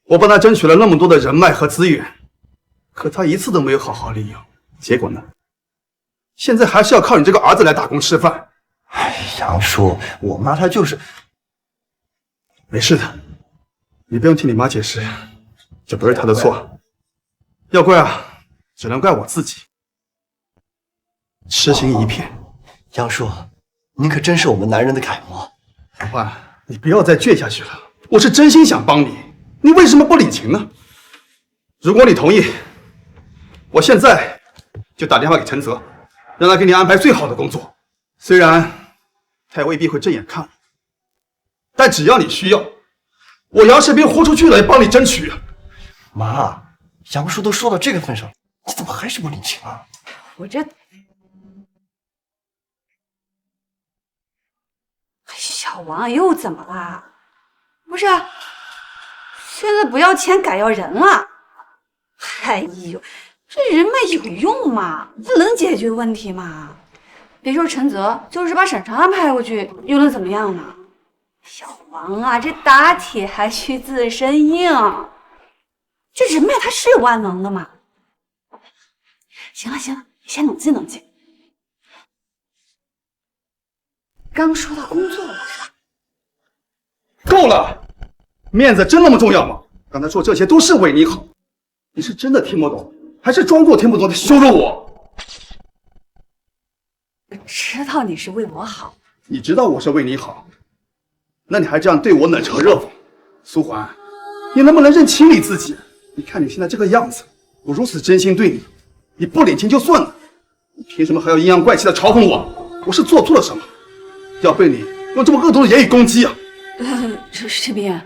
我帮她争取了那么多的人脉和资源，可她一次都没有好好利用。结果呢？现在还是要靠你这个儿子来打工吃饭，杨叔，我妈她就是……没事的，你不用替你妈解释，这不是她的错，要怪只能怪我自己，痴心一片。杨叔，您可真是我们男人的楷模。韩焕，你不要再倔下去了，我是真心想帮你，你为什么不领情呢？如果你同意，我现在就打电话给陈泽，让他给你安排最好的工作。虽然他也未必会正眼看我，但只要你需要，我杨世斌豁出去了也帮你争取。妈，杨叔都说到这个份上，你怎么还是不领情啊？我这小王又怎么了？不是，现在不要钱改要人了。哎呦，这人脉有用吗？这能解决问题吗？别说陈泽，就是把沈长安派过去，又能怎么样呢？小王啊，这打铁还需自身硬，这人脉他是万能的嘛。行了行了，你先冷静冷静。刚说到工作了是吧？够了，面子真那么重要吗？刚才说这些都是为你好，你是真的听不懂，还是装作听不懂的羞辱我？我知道你是为我好，你知道我是为你好，那你还这样对我冷嘲热讽？苏环，你能不能认清你自己？你看你现在这个样子，我如此真心对你，你不领情就算了，你凭什么还要阴阳怪气的嘲讽我？我是做错了什么，要被你用这么恶毒的言语攻击啊？士兵，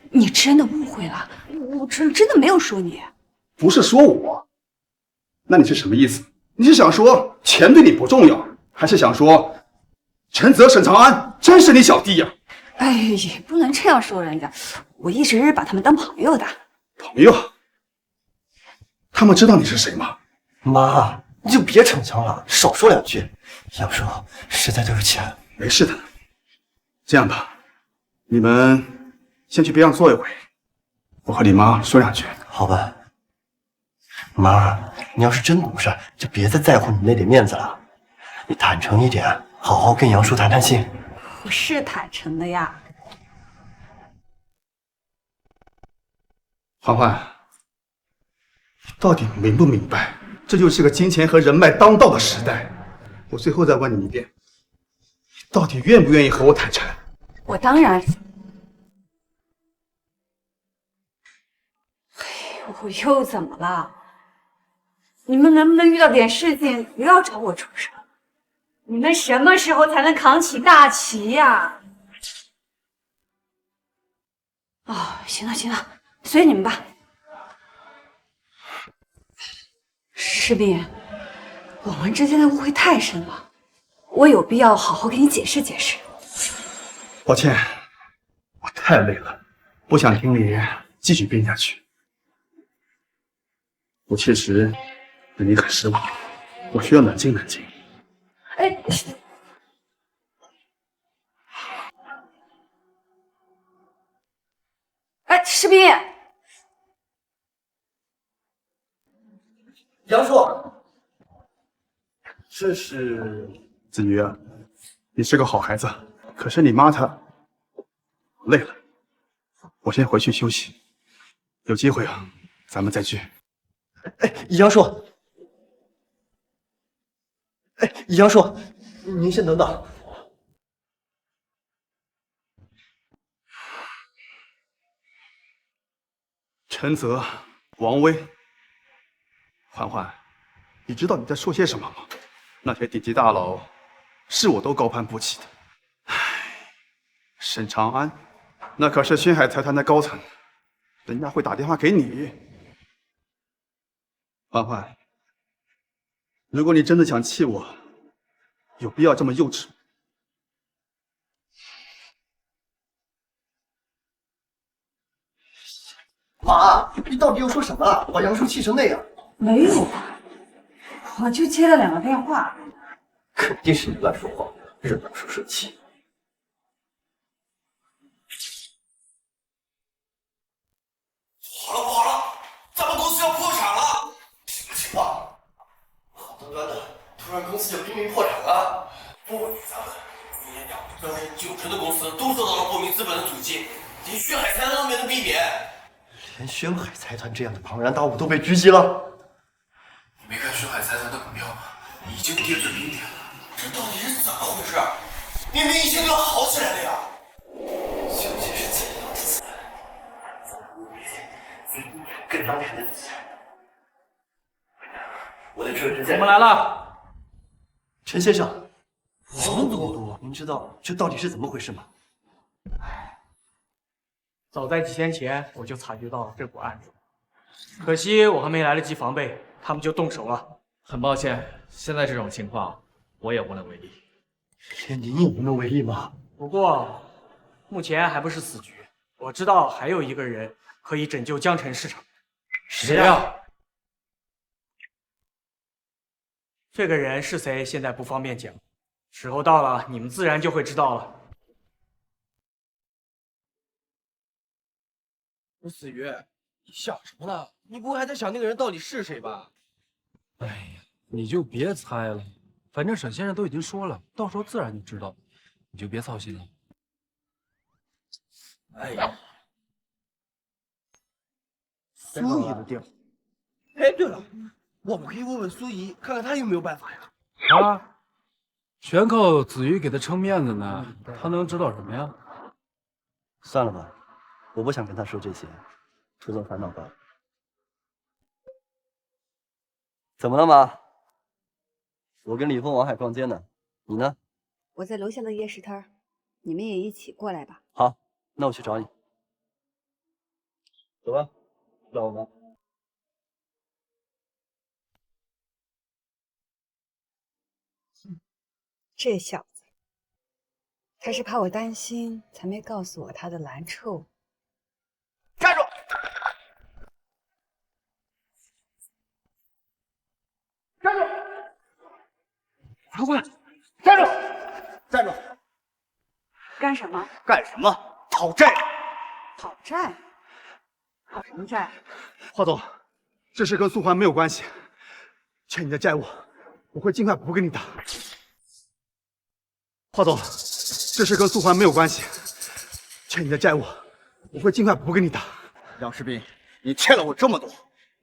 你真的误会了，我真的没有说你。不是说我，那你是什么意思？你是想说钱对你不重要，还是想说陈泽、沈长安真是你小弟呀？哎，也不能这样说人家，我一直把他们当朋友的。朋友？他们知道你是谁吗？妈，你就别逞强了，少说两句。杨叔，实在对不起。没事的，这样吧，你们先去边上坐一会，我和你妈说两句。好吧。妈，你要是真懂事，就别再在乎你那点面子了。你坦诚一点，好好跟杨叔谈谈心。我是坦诚的呀。欢欢，你到底明不明白，这就是个金钱和人脉当道的时代？我最后再问你一遍，你到底愿不愿意和我坦诚？我当然。我又怎么了？你们能不能遇到点事情不要找我出手？你们什么时候才能扛起大旗呀？哦，行了行了，随你们吧。士兵，我们之间的误会太深了，我有必要好好给你解释解释。抱歉，我太累了，不想听你继续编下去。我确实对你很失望，我需要冷静冷静。哎，士兵，杨叔，这是子瑜啊，你是个好孩子，可是你妈她累了，我先回去休息，有机会啊，咱们再聚。哎，杨叔，哎，杨叔，您先等等。陈泽、王威、欢欢，你知道你在说些什么吗？那些顶级大佬是我都高攀不起的。唉，沈长安，那可是轩海财团的高层，人家会打电话给你。欢欢，如果你真的想气我，有必要这么幼稚吗？妈，你到底又说什么了？把杨叔气成那样？没有吧，我就接了2个电话。肯定是你乱说话，让杨叔生气。不好了，咱们公司要破产了！什么情况？好端端的，突然公司就濒临破产了。不稳于咱们，今年2个9成的公司都受到了国民资本的阻击，连宣海财团都没能避免。连宣海财团这样的庞然大物都被狙击了。你没看宣海财团的股票吗？已经跌至冰点了。这到底是怎么回事？明明一切都要好起来了呀！究竟是怎样的资本？更让人的资本。我的车我们来了，陈先生，王总督，您知道这到底是怎么回事吗？早在几天前我就察觉到了这股暗流，可惜我还没来得及防备，他们就动手了。很抱歉，现在这种情况我也无能为力。连您也无能为力吗？不过目前还不是死局，我知道还有一个人可以拯救江城市场。谁呀？这个人是谁，现在不方便讲，时候到了，你们自然就会知道了。子瑜，你想什么呢？你不会还在想那个人到底是谁吧？哎呀，你就别猜了，反正沈先生都已经说了，到时候自然就知道，你就别操心了。哎呀，苏怡的电话。哎，对了，我们可以问问苏怡，看看她有没有办法呀。啊，全靠子瑜给他撑面子呢，他能知道什么呀？算了吧，我不想跟他说这些，徒增烦恼罢了。怎么了妈？我跟李峰、王海逛街呢，你呢？我在楼下的夜市摊儿，你们也一起过来吧。好，那我去找你。走吧，老王。这小子，他是怕我担心，才没告诉我他的难处。站住！站住！长官，站住！站住！干什么？干什么？讨债！讨债？讨什么债？华总，这事跟苏环没有关系，欠你的债务，我会尽快补给你的。华总，这事跟苏环没有关系，欠你的债务，我会尽快补给你的。杨士兵，你欠了我这么多，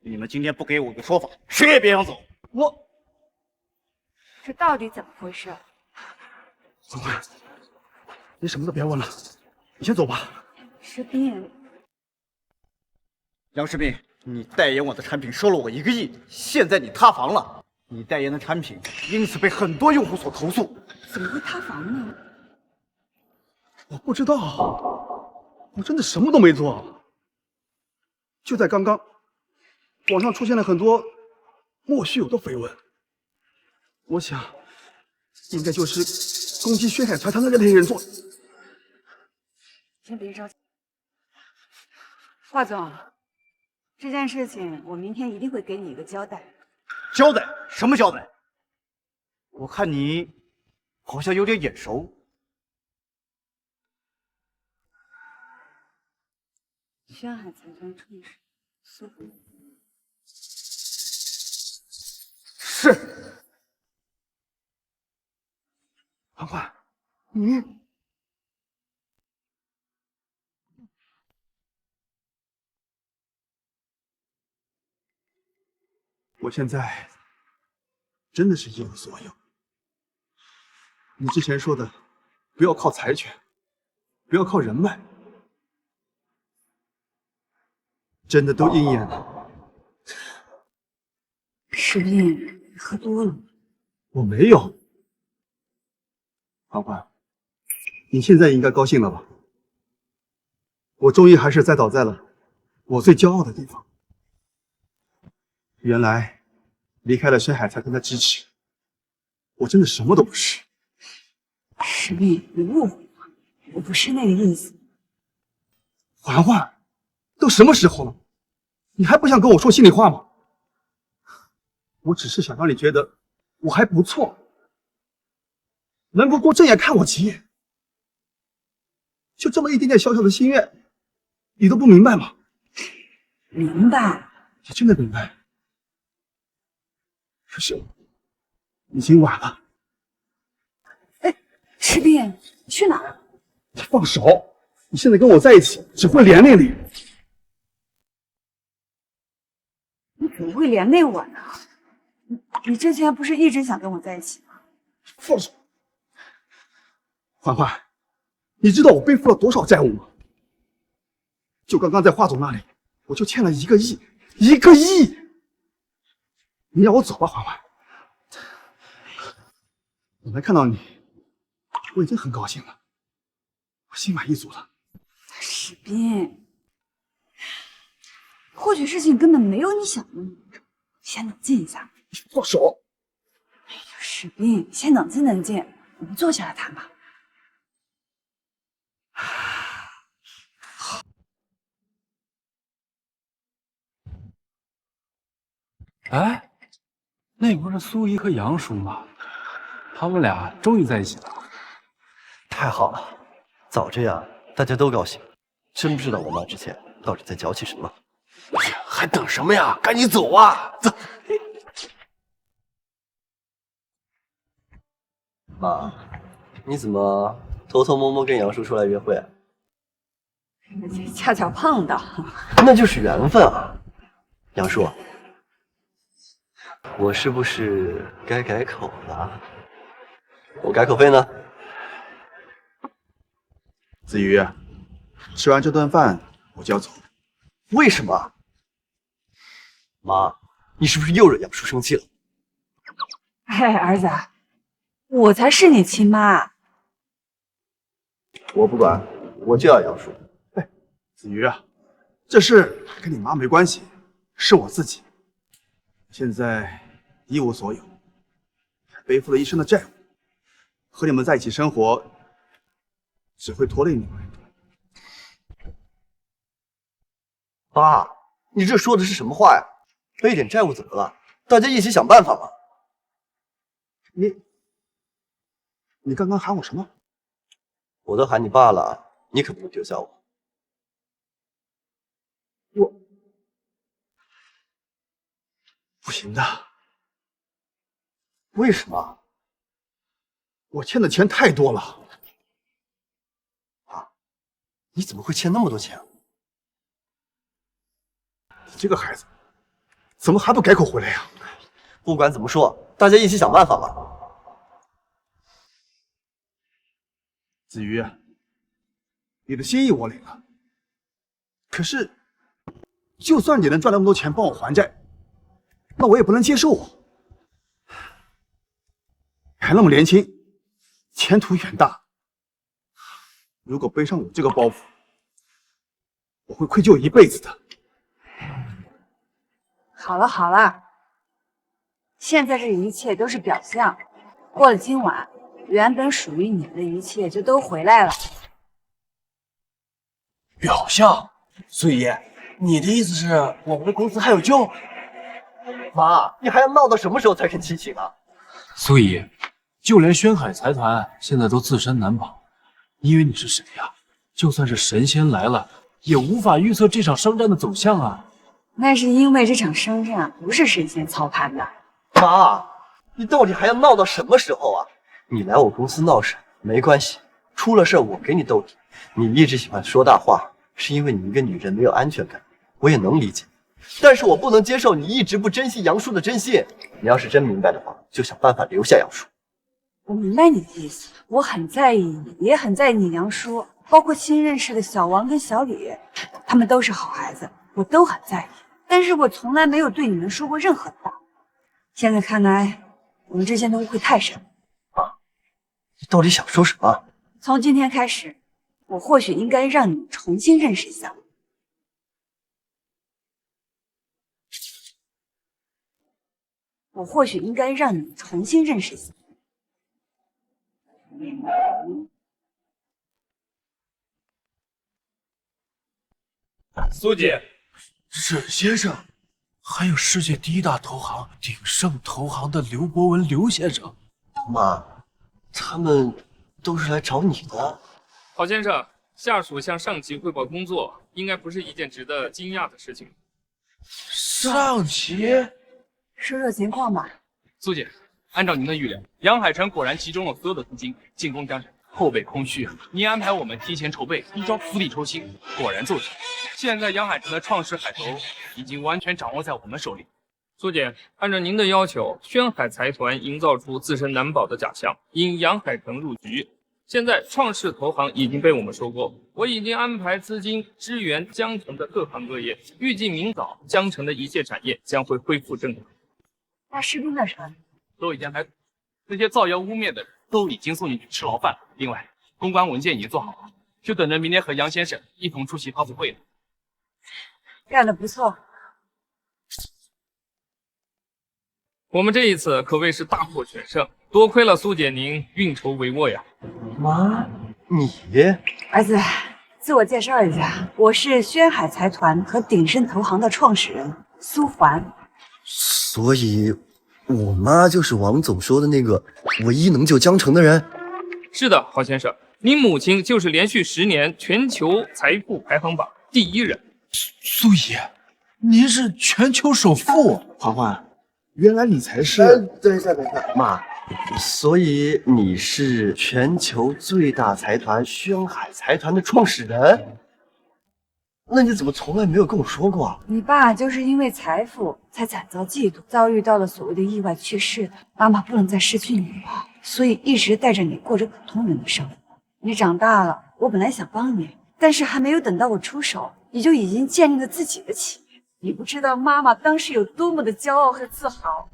你们今天不给我个说法，谁也别想走。这到底怎么回事？总管，你什么都别问了，你先走吧。士兵，杨士兵，你代言我的产品收了我1个亿，现在你塌房了，你代言的产品因此被很多用户所投诉。怎么会塌房呢？我不知道，我真的什么都没做。就在刚刚，网上出现了很多莫须有的绯闻，我想应该就是攻击宣海财团的那类人做的。先别着急，华总，这件事情我明天一定会给你一个交代。交代？什么交代？我看你好像有点眼熟。宣海财团创始人苏富。是。嬛嬛，你我现在真的是一无所有。你之前说的，不要靠财权，不要靠人脉，真的都应验了。士兵，你喝多了。我没有。嬛嬛，你现在应该高兴了吧？我终于还是栽倒在了我最骄傲的地方。原来离开了深海财团的支持，我真的什么都不是。士兵，你误会了，我不是那个意思。嬛嬛，都什么时候了，你还不想跟我说心里话吗？我只是想让你觉得我还不错，能够多正眼看我几眼。就这么一点点小小的心愿，你都不明白吗？明白。你真的明白？可是已经晚了。赤壁，你去哪儿？放手！你现在跟我在一起，只会连累你。你怎么会连累我呢？你之前不是一直想跟我在一起吗？放手！欢欢，你知道我背负了多少债务吗？就刚刚在华总那里，我就欠了1个亿，1个亿！你让我走吧，欢欢。我能看到你，我已经很高兴了，我心满意足了。史斌，或许事情根本没有你想的那么严重，先冷静一下。放手！史斌，先冷静冷静，我们坐下来谈吧。哎，那不是苏怡和杨叔吗？他们俩终于在一起了。太好了，早这样大家都高兴。真不知道我妈之前到底在矫情什么。还等什么呀？赶紧走啊！走。妈，你怎么偷偷摸摸跟杨叔出来约会啊？恰巧碰到，那就是缘分啊。杨叔，我是不是该改口了？我改口费呢？子瑜，吃完这顿饭我就要走。为什么？妈，你是不是又惹杨叔生气了？哎，儿子，我才是你亲妈。我不管，我就要杨叔。哎，子瑜啊，这事跟你妈没关系，是我自己。现在一无所有，还背负了一身的债务，和你们在一起生活，只会拖累你们。爸，你这说的是什么话呀？背点债务怎么了？大家一起想办法嘛。你刚刚喊我什么？我都喊你爸了，你可不能丢下我。不行的。为什么？我欠的钱太多了。啊，你怎么会欠那么多钱啊？你这个孩子，怎么还不改口回来呀？不管怎么说，大家一起想办法吧。子瑜，你的心意我领了，可是，就算你能赚那么多钱帮我还债，那我也不能接受啊！还那么年轻，前途远大，如果背上我这个包袱，我会愧疚一辈子的。好了好了，现在这一切都是表象，过了今晚，原本属于你们的一切就都回来了。表象，苏怡，你的意思是我们的公司还有救？妈，你还要闹到什么时候才肯清醒啊？苏怡，就连轩海财团现在都自身难保，因为你是谁呀？就算是神仙来了，也无法预测这场商战的走向啊！那是因为这场商战不是神仙操盘的。妈，你到底还要闹到什么时候啊？你来我公司闹事没关系，出了事我给你兜底。你一直喜欢说大话，是因为你一个女人没有安全感，我也能理解。但是我不能接受你一直不珍惜杨叔的真心。你要是真明白的话，就想办法留下杨叔。我明白你的意思，我很在意你，也很在意你杨叔，包括新认识的小王跟小李，他们都是好孩子，我都很在意。但是我从来没有对你们说过任何的大话。现在看来，我们之间的误会太深。你到底想说什么？从今天开始，我或许应该让你重新认识一下我。我或许应该让你重新认识一下。苏姐，沈先生，还有世界第一大投行鼎盛投行的刘伯文刘先生。妈，他们都是来找你的。郝先生，下属向上级汇报工作，应该不是一件值得惊讶的事情。上级，说说情况吧。苏姐，按照您的预料，杨海成果然集中了所有的资金进攻江城，后备空虚啊！你安排我们提前筹备，一招釜底抽薪，果然奏效。现在杨海城的创世海投已经完全掌握在我们手里。苏姐，按照您的要求，轩海财团营造出自身难保的假象，引杨海城入局。现在创世投行已经被我们收购，我已经安排资金支援江城的各行各业，预计明早江城的一切产业将会恢复正常。那士兵的事都已经排，那些造谣污蔑的人都已经送进去吃牢饭了。另外，公关文件已经做好了，就等着明天和杨先生一同出席发布会了。干得不错。我们这一次可谓是大获全胜，多亏了苏姐您运筹帷幄呀。妈，你儿子，自我介绍一下，我是轩海财团和鼎盛投行的创始人苏环。所以，我妈就是王总说的那个唯一能救江城的人。是的，郝先生，您母亲就是连续10年全球财富排行榜第1人。苏姨，您是全球首富。环环，原来你才是……等一下，妈，所以你是全球最大财团轩海财团的创始人？那你怎么从来没有跟我说过啊？你爸就是因为财富才惨遭嫉妒，遭遇到了所谓的意外去世的。妈妈不能再失去你，所以一直带着你过着普通人的生活。你长大了，我本来想帮你，但是还没有等到我出手，你就已经建立了自己的企业。你不知道妈妈当时有多么的骄傲和自豪。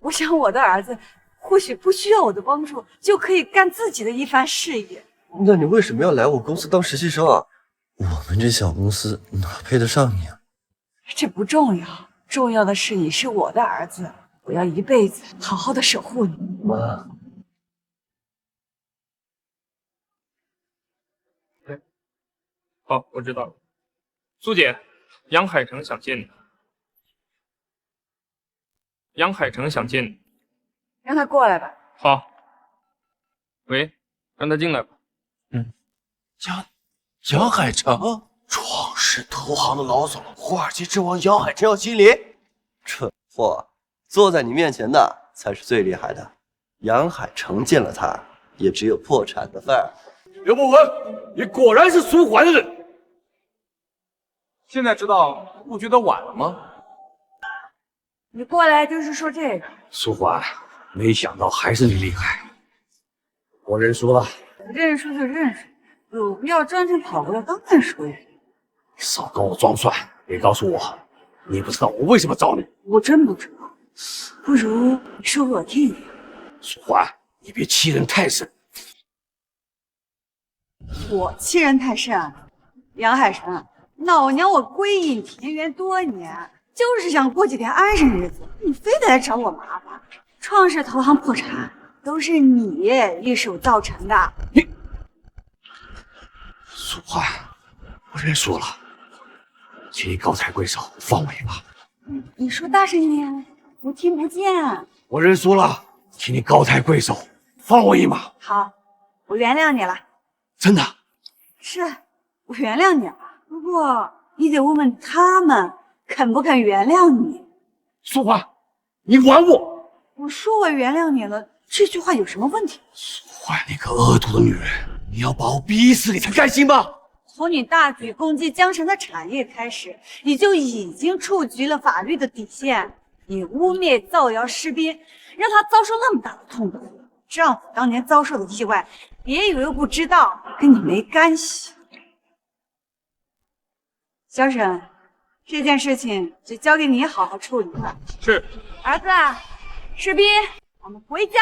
我想我的儿子或许不需要我的帮助，就可以干自己的一番事业。那你为什么要来我公司当实习生啊？我们这小公司哪配得上你啊？这不重要，重要的是你是我的儿子，我要一辈子好好的守护你。妈，好，我知道了。苏姐，杨海城想见你。杨海城想见你。让他过来吧。好。喂，让他进来吧。杨海城，创世投行的老总，华尔街之王杨海城要亲临。蠢货，坐在你面前的才是最厉害的。杨海城见了他，也只有破产的份儿。刘博文，你果然是苏环的人。现在知道不觉得晚了吗？你过来就是说这个。苏环，没想到还是你厉害。我认输了。认输就认输，有必要专程跑过来当面说呀？少跟我装蒜！别告诉我，你不知道我为什么找你。我真不知道，不如你说给我听听。苏环，你别欺人太甚。我欺人太甚？杨海城，老娘我归隐田园多年，就是想过几天安生日子，你非得来找我麻烦。创世投行破产都是你一手造成的。苏环，我认输了，请你高抬贵手，放我一马。你说大声一点，我听不见。我认输了，请你高抬贵手，放我一马。好，我原谅你了。真的？是，我原谅你了。不过你得问问他们肯不肯原谅你。苏环，你玩我！我说我原谅你了，这句话有什么问题？苏环，你个恶毒的女人，你要把我逼死你才甘心吗？从你大举攻击江城的产业开始，你就已经触及了法律的底线。你污蔑造谣士兵，让他遭受那么大的痛苦。丈夫当年遭受的意外，别以为我不知道，跟你没干系。小沈，这件事情就交给你好好处理了。是。儿子，士兵，我们回家。